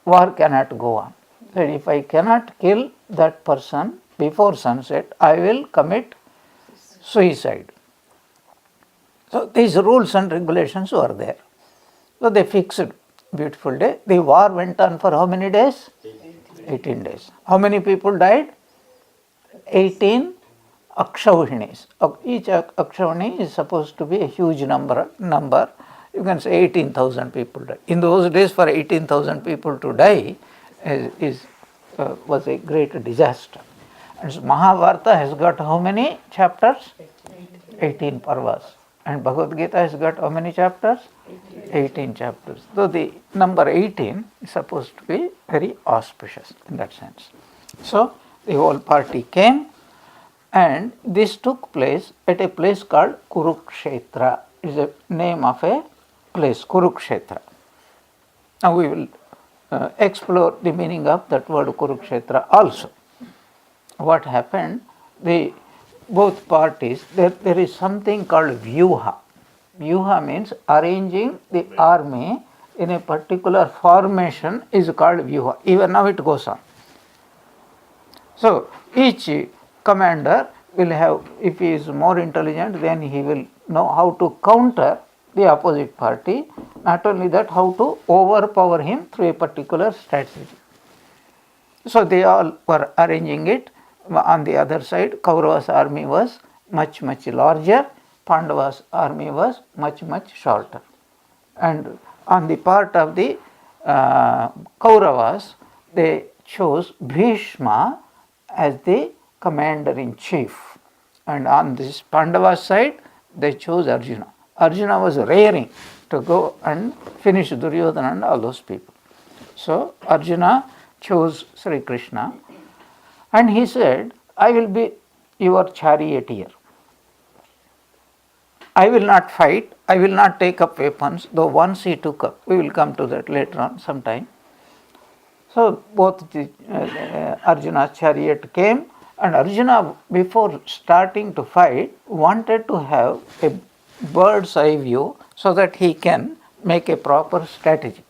war cannot go on. So if I cannot kill that person before sunset, I will commit suicide. So these rules and regulations were there. So they fixed beautiful day. The war went on for how many days? 18 days. How many people died? 18 Akshauhinis. Each Akshauhini is supposed to be a huge number. you can say 18,000 people died. In those days, for 18,000 people to die was a great disaster. And so Mahabharata has got how many chapters? 18 parvas. And Bhagavad Gita has got how many chapters? 18 chapters. So the number 18 is supposed to be very auspicious in that sense. So the whole party came, and this took place at a place called Kurukshetra. It is the name of a place, Kurukshetra. Now we will explore the meaning of that word Kurukshetra also. What happened? Both parties, there is something called vyuha. Vyuha means arranging the army in a particular formation is called vyuha. Even now it goes on. So each commander will have, if he is more intelligent, then he will know how to counter the opposite party. Not only that, how to overpower him through a particular strategy. So they all were arranging it. On the other side, Kaurava's army was much, much larger. Pandava's army was much, much shorter. And on the part of the Kauravas, they chose Bhishma as the commander-in-chief. And on this Pandava's side, they chose Arjuna. Arjuna was raring to go and finish Duryodhana and all those people. So Arjuna chose Sri Krishna, and he said, I will be your charioteer. I will not fight, I will not take up weapons, though once he took up. We will come to that later on sometime. So both Arjuna's chariot came, and Arjuna, before starting to fight, wanted to have a bird's eye view so that he can make a proper strategy.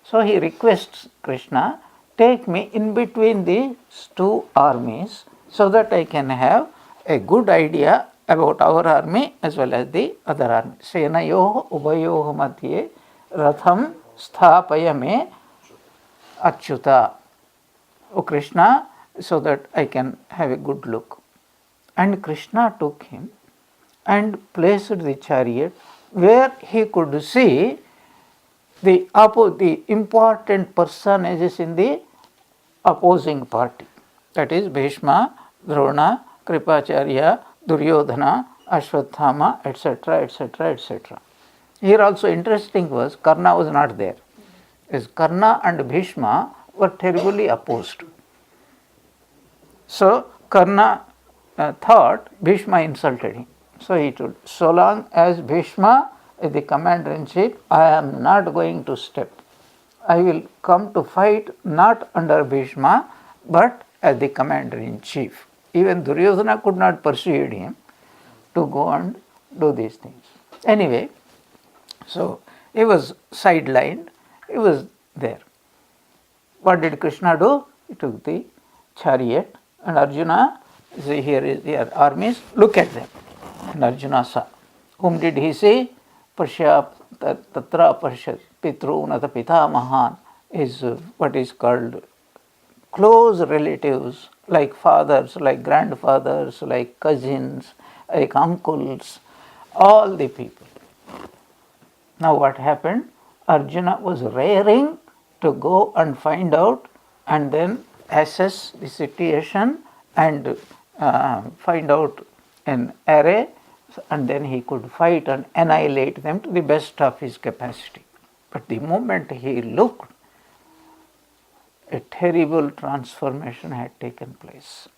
So he requests Krishna, take me in between these two armies so that I can have a good idea about our army as well as the other army. Senayoh ubayoh madhye ratham sthapaya me achyuta. O Krishna, so that I can have a good look. And Krishna took him and placed the chariot where he could see the important personages in the opposing party. That is Bhishma, Drona, Kripacharya, Duryodhana, Ashwathama, etc., etc., etc. Here also interesting was Karna was not there. As Karna and Bhishma were terribly opposed. So Karna thought Bhishma insulted him. So he told, so long as Bhishma is the commander-in-chief, I am not going to step. I will come to fight not under Bhishma, but as the commander-in-chief. Even Duryodhana could not persuade him to go and do these things. Anyway, so he was sidelined, he was there. What did Krishna do? He took the chariot, and Arjuna, see, here is their armies, look at them. And Arjuna saw. Whom did he see? Tatra Pashyat Pitrunata Pitamahan is what is called close relatives, like fathers, like grandfathers, like cousins, like uncles, all the people. Now what happened? Arjuna was raring to go and find out and then assess the situation and find out an array, and then he could fight and annihilate them to the best of his capacity. But the moment he looked, a terrible transformation had taken place.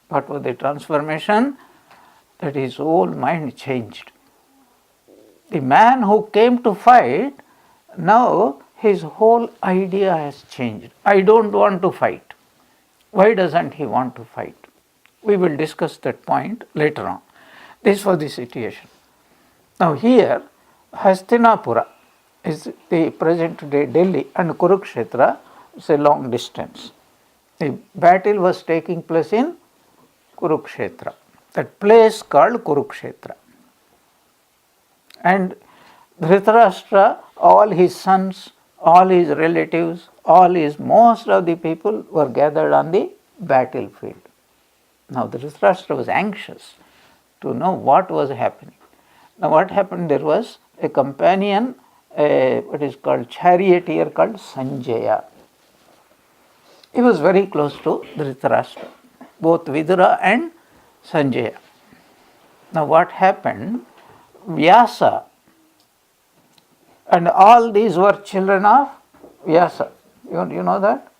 What was the transformation? That his whole mind changed. The man who came to fight, now his whole idea has changed. I don't want to fight. Why doesn't he want to fight? We will discuss that point later on. This was the situation. Now here, Hastinapura is the present day Delhi, and Kurukshetra is a long distance. The battle was taking place in Kurukshetra, that place called Kurukshetra. And Dhritarashtra, all his sons, all his relatives, most of the people were gathered on the battlefield. Now Dhritarashtra was anxious to know what was happening. Now what happened? There was a companion, what is called charioteer called Sanjaya. He was very close to Dhritarashtra, both Vidura and Sanjaya. Now what happened? Vyasa, and all these were children of Vyasa. You know that?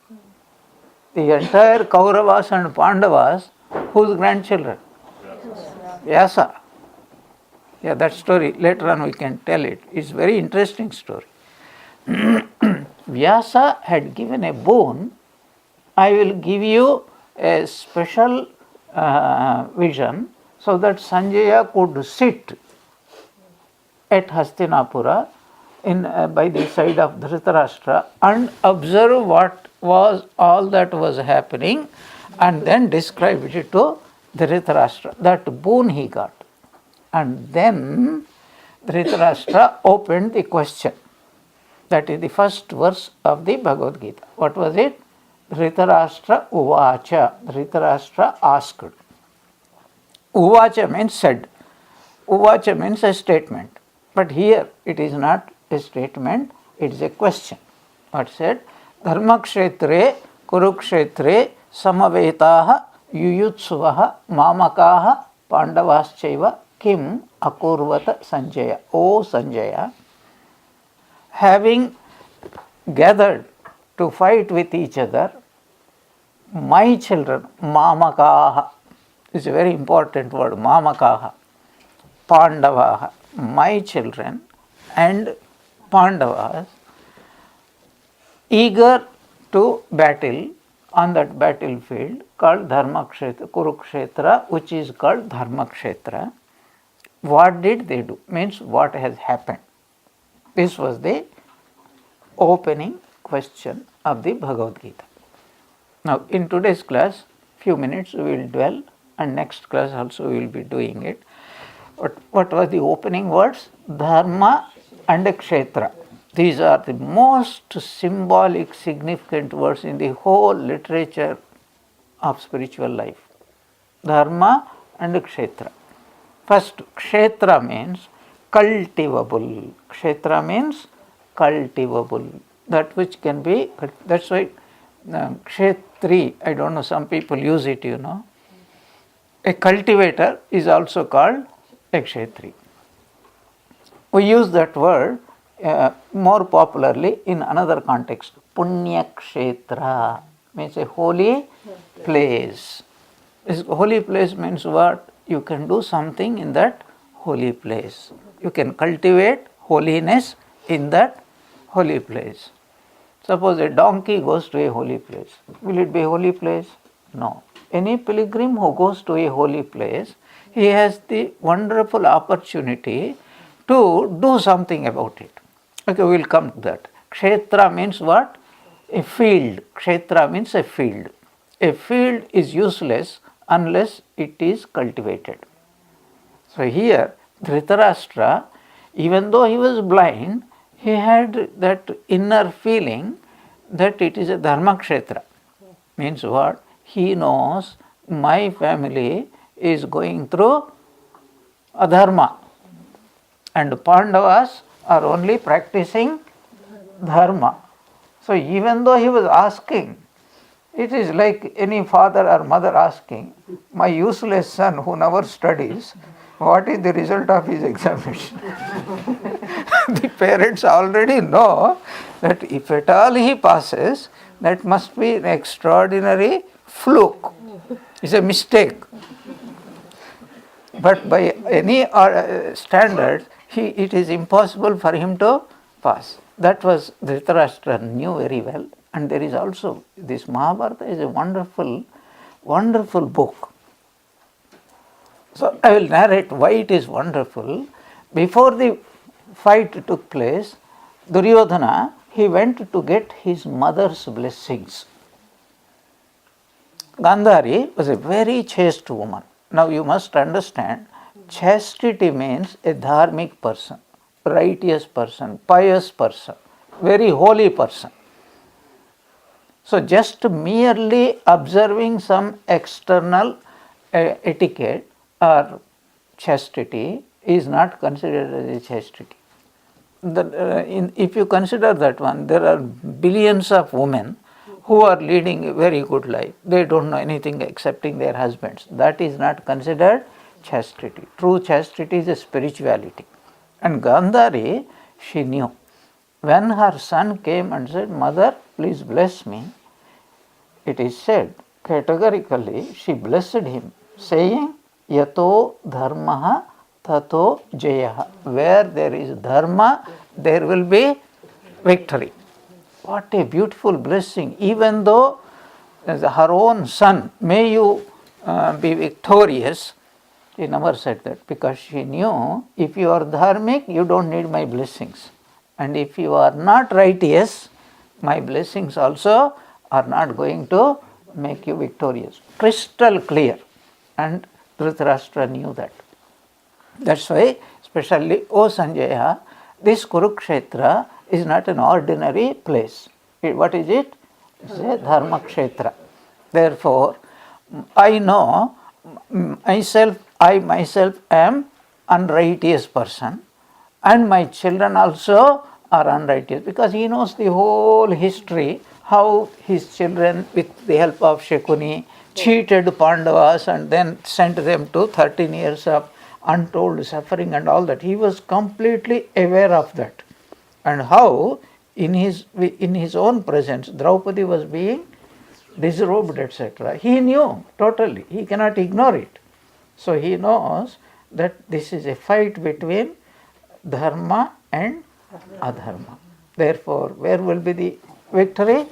The entire Kauravas and Pandavas, whose grandchildren? Vyasa. Yeah, that story, later on we can tell it. It's a very interesting story. Vyasa had given a boon. I will give you a special vision so that Sanjaya could sit at Hastinapura by the side of Dhritarashtra and observe what was all that was happening and then describe it to Dhritarashtra. That boon he got. And then Dhritarashtra opened the question. That is the first verse of the Bhagavad Gita. What was it? Dhritarashtra uvacha. Dhritarashtra asked. Uvacha means said. Uvacha means a statement. But here it is not a statement, it is a question. What said? Dharmakshetre kurukshetre samavetaha yuyutsuvaha mamakaha pandavaschaiva kim akurvata Sanjaya. O Sanjaya, having gathered to fight with each other, my children, mamakaha, is a very important word, mamakaha, pandavaha, my children and Pandavas, eager to battle on that battlefield called Dharmakshetra, Kurukshetra, which is called Dharmakshetra. What did they do? Means what has happened. This was the opening question of the Bhagavad Gita. Now, in today's class, few minutes we will dwell, and next class also we will be doing it. What was the opening words? Dharma and Kshetra. These are the most symbolic, significant words in the whole literature of spiritual life. Dharma and Kshetra. First, Kshetra means cultivable. Kshetra means cultivable. That which can be, that's why Kshetri, I don't know, some people use it, you know. A cultivator is also called a Kshetri. We use that word more popularly in another context. Punya Kshetra means a holy place. This holy place means what? You can do something in that holy place. You can cultivate holiness in that holy place. Suppose a donkey goes to a holy place. Will it be a holy place? No. Any pilgrim who goes to a holy place, he has the wonderful opportunity to do something about it. Okay, we will come to that. Kshetra means what? A field. Kshetra means a field. A field is useless unless it is cultivated. So here, Dhritarashtra, even though he was blind, he had that inner feeling that it is a Dharma Kshetra. Means what? He knows my family is going through adharma, and Pandavas are only practicing dharma. So even though he was asking, it is like any father or mother asking, my useless son who never studies, what is the result of his examination? The parents already know that if at all he passes, that must be an extraordinary fluke. It's a mistake. But by any standard, it is impossible for him to pass. That was Dhritarashtra knew very well. And there is also, this Mahabharata is a wonderful, wonderful book. So I will narrate why it is wonderful. Before the fight took place, Duryodhana, he went to get his mother's blessings. Gandhari was a very chaste woman. Now you must understand, chastity means a dharmic person, righteous person, pious person, very holy person. So just merely observing some external etiquette or chastity is not considered as a chastity. if you consider that one, there are billions of women who are leading a very good life. They don't know anything excepting their husbands. That is not considered chastity. True chastity is a spirituality. And Gandhari, she knew. When her son came and said, "Mother, please bless me," it is said categorically, she blessed him, saying, "Yato dharmaha tato jayaha." Where there is dharma, there will be victory. What a beautiful blessing. Even though as her own son, "May you be victorious," she never said that, because she knew if you are dharmic, you don't need my blessings. And if you are not righteous, my blessings also are not going to make you victorious. Crystal clear. And Dhritarashtra knew that. That's why, especially, O Sanjaya, this Kurukshetra is not an ordinary place. What is it? It's a Dharma Kshetra. Therefore, I know I myself am unrighteous person, and my children also are unrighteous, because he knows the whole history, how his children, with the help of Shakuni, cheated Pandavas and then sent them to 13 years of untold suffering and all that. He was completely aware of that. And how in his own presence Draupadi was being disrobed, etc. He knew totally. He cannot ignore it. So he knows that this is a fight between dharma and adharma. Therefore, where will be the victory?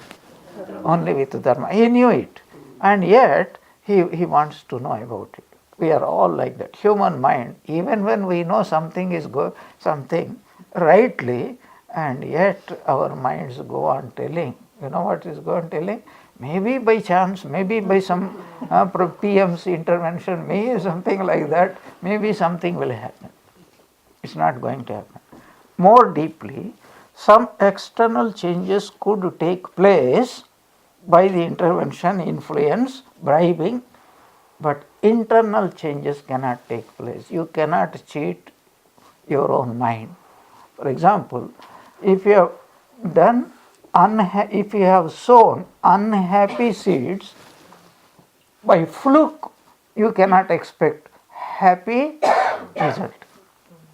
Only with dharma. He knew it. And yet, he wants to know about it. We are all like that. Human mind, even when we know something is something rightly, and yet our minds go on telling. You know what is go on telling? Maybe by chance, maybe by some PM's intervention, maybe something like that, maybe something will happen. It's not going to happen. More deeply, some external changes could take place by the intervention, influence, bribing, but internal changes cannot take place. You cannot cheat your own mind. For example, if you have done if you have sown unhappy seeds, by fluke you cannot expect happy result.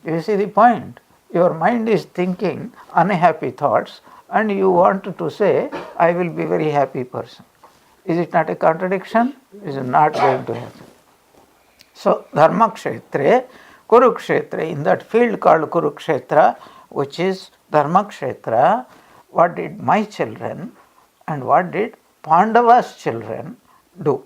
You see the point? Your mind is thinking unhappy thoughts and you want to say, I will be a very happy person. Is it not a contradiction? It is not going to happen. So, Dharma Kshetra, Kurukshetra, in that field called Kurukshetra, which is Dharma Kshetra, what did my children and what did Pandava's children do?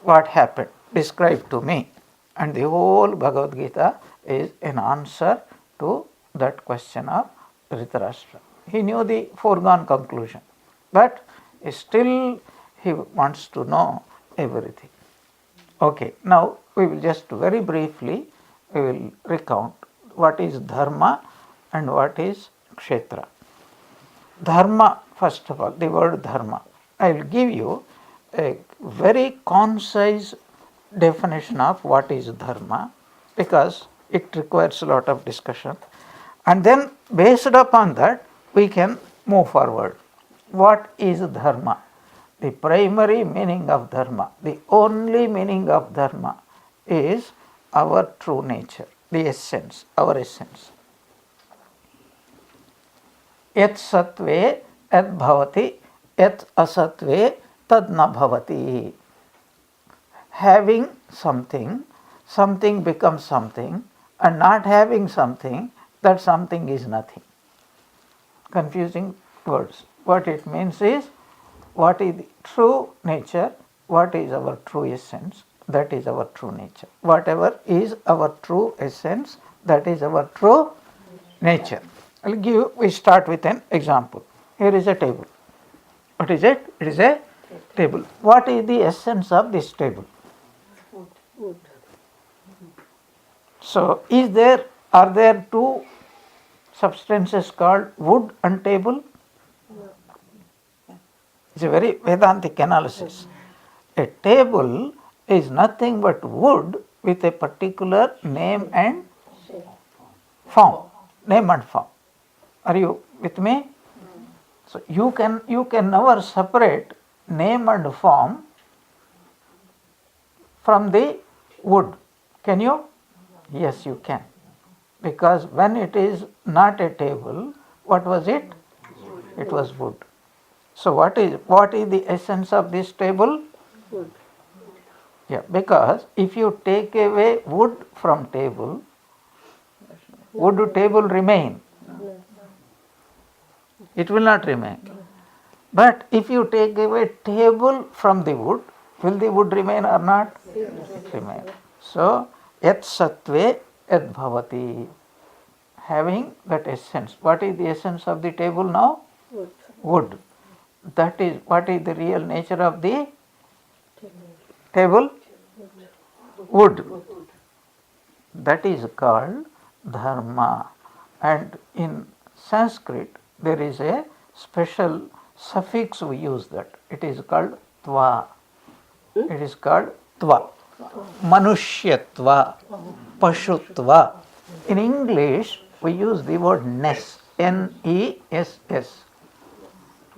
What happened? Describe to me. And the whole Bhagavad Gita is an answer to that question of Dhritarashtra. He knew the foregone conclusion, but still he wants to know everything. Okay, now we will just very briefly we will recount what is Dharma and what is Kshetra. Dharma, first of all, the word Dharma. I will give you a very concise definition of what is Dharma, because it requires a lot of discussion, and then based upon that we can move forward. What is Dharma? The primary meaning of Dharma, the only meaning of Dharma is our true nature, the essence, our essence. Yat satve yat bhavati, yat asatve tad na bhavati. Having something, something becomes something, and not having something, that something is nothing. Confusing words. What it means is, what is the true nature, what is our true essence, that is our true nature. Whatever is our true essence, that is our true nature. We start with an example. Here is a table. What is it? It is a table. What is the essence of this table? Wood. So, are there two substances called wood and table? It's a very Vedantic analysis. A table is nothing but wood with a particular name and form. Name and form. Are you with me? So you can never separate name and form from the wood. Can you? Yes, you can. Because when it is not a table, what was it? It was wood. So what is the essence of this table? Wood. Yeah, because if you take away wood from table, would table remain? It will not remain. But if you take away table from the wood, will the wood remain or not? Remain. So, yat sattve yat bhavati. Having that essence. What is the essence of the table now? Wood. Wood. That is, what is the real nature of the table? Wood. That is called dharma. And in Sanskrit, there is a special suffix we use that. It is called tva. It is called tva. Manushyatva, pashutva. In English, we use the word ness, N-E-S-S.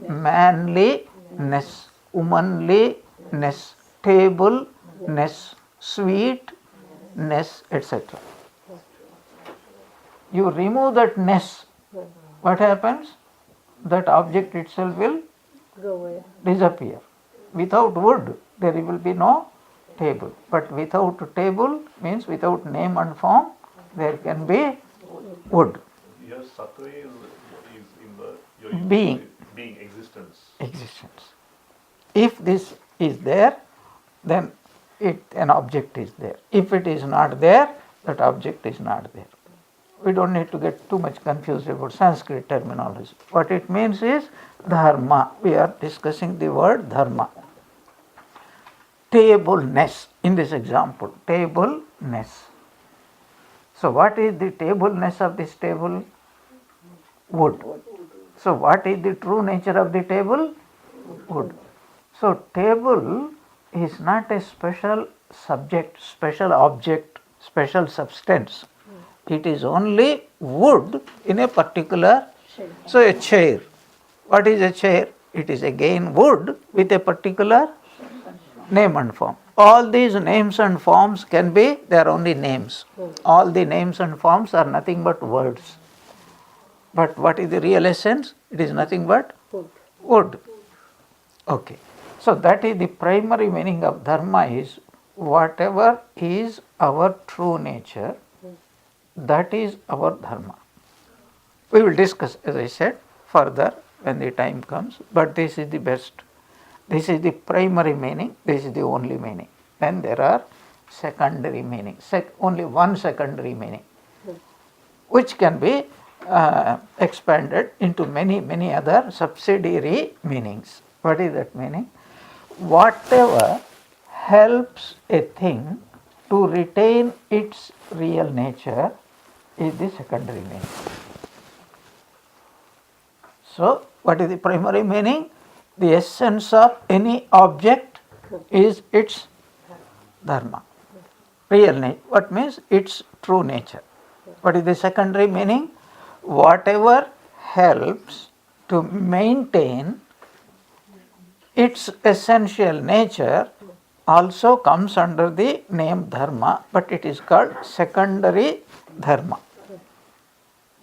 Manliness, womanliness, tableness, sweetness, etc. You remove that ness, what happens? That object itself will Go away. disappear. Without wood, there will be no table. But without table means without name and form, there can be wood. Your sattva is in the your Being. being existence. Existence. If this is there, then an object is there. If it is not there, that object is not there. We don't need to get too much confused about Sanskrit terminology. What it means is dharma. We are discussing the word dharma. Tableness in this example. Tableness. So what is the tableness of this table? Wood. So what is the true nature of the table? Wood. So table is not a special subject, special object, special substance. It is only wood in a particular, so a chair. What is a chair? It is again wood with a particular name and form. All these names and forms can be, they are only names. All the names and forms are nothing but words. But what is the real essence? It is nothing but wood. Okay. So that is the primary meaning of dharma is whatever is our true nature, that is our dharma. We will discuss, as I said, further when the time comes, but this is the best. This is the primary meaning, this is the only meaning. Then there are secondary meanings, only one secondary meaning, which can be expanded into many other subsidiary meanings. What is that meaning? Whatever helps a thing to retain its real nature is the secondary meaning. So, what is the primary meaning? The essence of any object is its dharma, real nature. What means? Its true nature. What is the secondary meaning? Whatever helps to maintain its essential nature also comes under the name dharma, but it is called secondary dharma.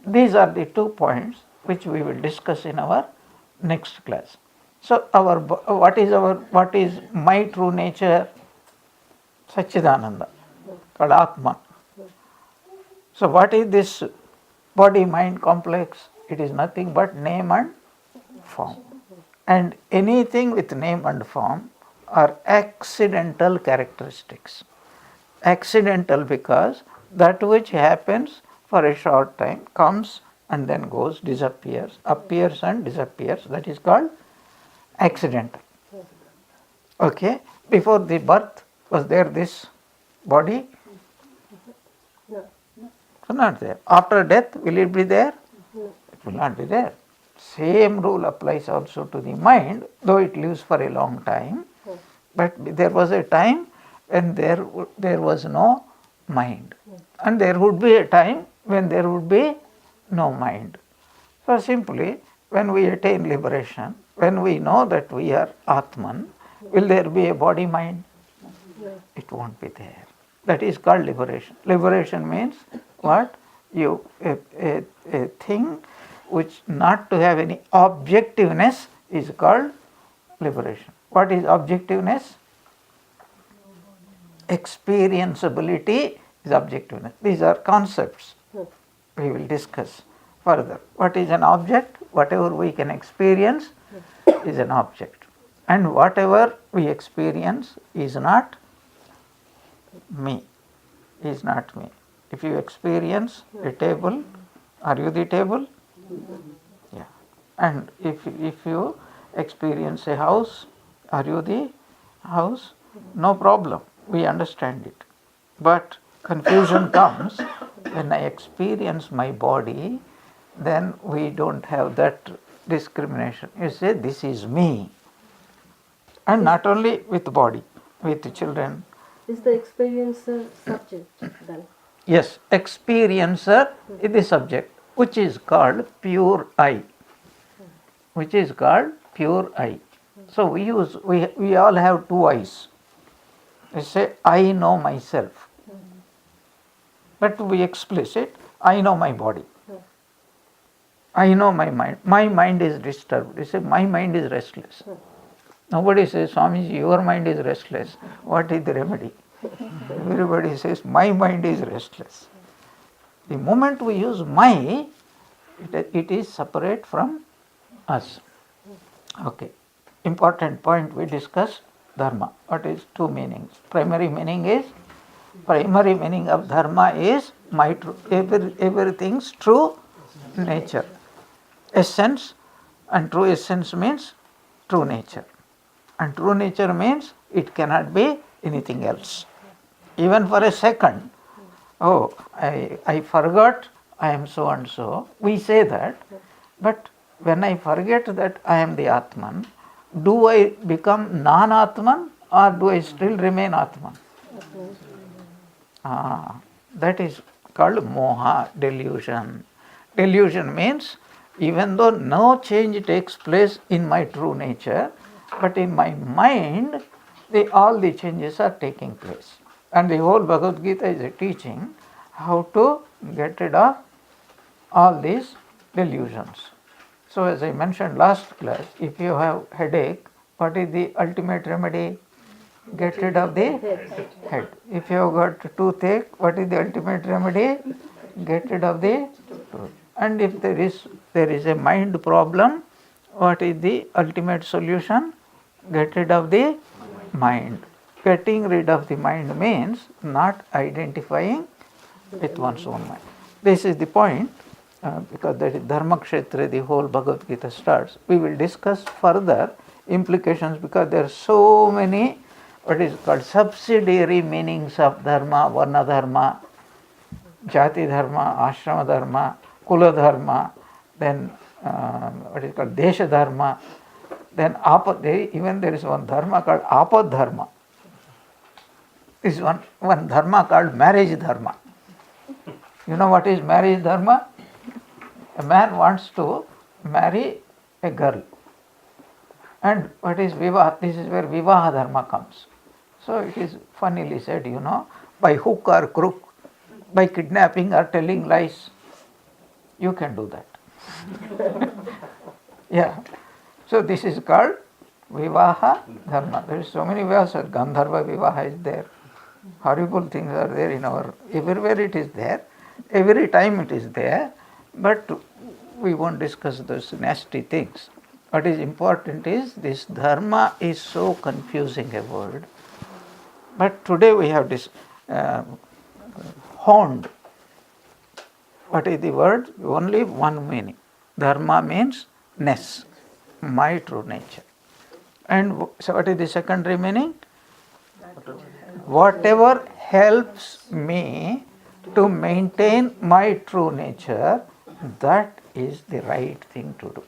These are the 2 points which we will discuss in our next class. So what is my true nature? Satchidananda, called Atman. So what is this body-mind complex? It is nothing but name and form. And anything with name and form are accidental characteristics. Accidental because that which happens for a short time comes and then goes, disappears, appears and disappears. That is called accidental. Okay? Before the birth, was there this body? No. It was not there. After death, will it be there? It will not be there. Same rule applies also to the mind, though it lives for a long time. But there was a time when there was no mind. And there would be a time when there would be no mind. So simply, when we attain liberation, when we know that we are Atman, will there be a body mind? No. It won't be there. That is called liberation. Liberation means what? A thing which not to have any objectiveness is called liberation. What is objectiveness? Experienceability is objectiveness. These are concepts we will discuss further. What is an object? Whatever we can experience is an object. And whatever we experience is not me. Is not me. If you experience a table, are you the table? Yeah. And if you experience a house, are you the house? No problem. We understand it. But confusion comes when I experience my body, then we don't have that discrimination. You say, this is me. And not only with body, with children. Is the experiencer subject then? Yes, experiencer is the subject, which is called pure I. Which is called pure I. So we all have two eyes. We say, I know myself. But to be explicit, I know my body. I know my mind. My mind is disturbed. We say, my mind is restless. Nobody says, Swamiji, your mind is restless. What is the remedy? Everybody says, my mind is restless. The moment we use my, it is separate from us. Okay. Important point we discussed, Dharma. What is two meanings? Primary meaning of Dharma is my everything's true nature. Essence, and true essence means true nature. And true nature means it cannot be anything else. Even for a second, oh, I forgot I am so and so. We say that, but when I forget that I am the Atman, do I become non-Atman or do I still remain Atman? That is called moha, delusion. Delusion means even though no change takes place in my true nature, but in my mind, all the changes are taking place. And the whole Bhagavad Gita is a teaching how to get rid of all these delusions. So as I mentioned last class, if you have headache, what is the ultimate remedy? Get rid of the head. If you have got toothache, what is the ultimate remedy? Get rid of the tooth. And if there is a mind problem, what is the ultimate solution? Get rid of the mind. Getting rid of the mind means not identifying with one's own mind. This is the point, because that is Dharma Kshetra, the whole Bhagavad Gita starts. We will discuss further implications because there are so many what is called subsidiary meanings of Dharma, Varna Dharma, Jati Dharma, Ashrama Dharma, Kula Dharma, then what is called Desha Dharma, then even there is one Dharma called Apad Dharma. There is one Dharma called Marriage Dharma. You know what is marriage Dharma? A man wants to marry a girl. And what is Vivaha? This is where Vivaha Dharma comes. So it is funnily said, by hook or crook, by kidnapping or telling lies, you can do that. Yeah. So this is called Vivaha Dharma. There is so many ways. Gandharva Vivaha is there. Horrible things are there everywhere it is there. Every time it is there. But we won't discuss those nasty things. What is important is this Dharma is so confusing a word. But today we have this honed. What is the word? Only one meaning. Dharma means ness, my true nature. And so what is the secondary meaning? Whatever helps me to maintain my true nature, that is the right thing to do.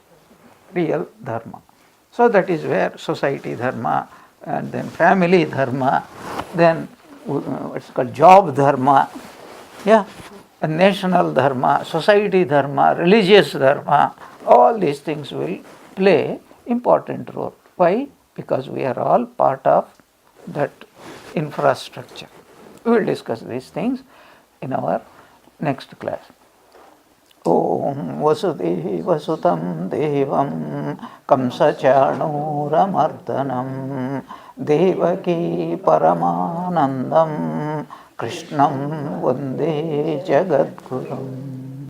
Real Dharma. So that is where society Dharma, and then family Dharma, then what's called job Dharma, national Dharma, society Dharma, religious Dharma, All these things will play important role. Why? Because we are all part of that infrastructure. We will discuss these things in our next class. Om Vasudevasutam Devam Kamsachanuramardanam Devaki Paramanandam Krishnam Vande Jagadgurum.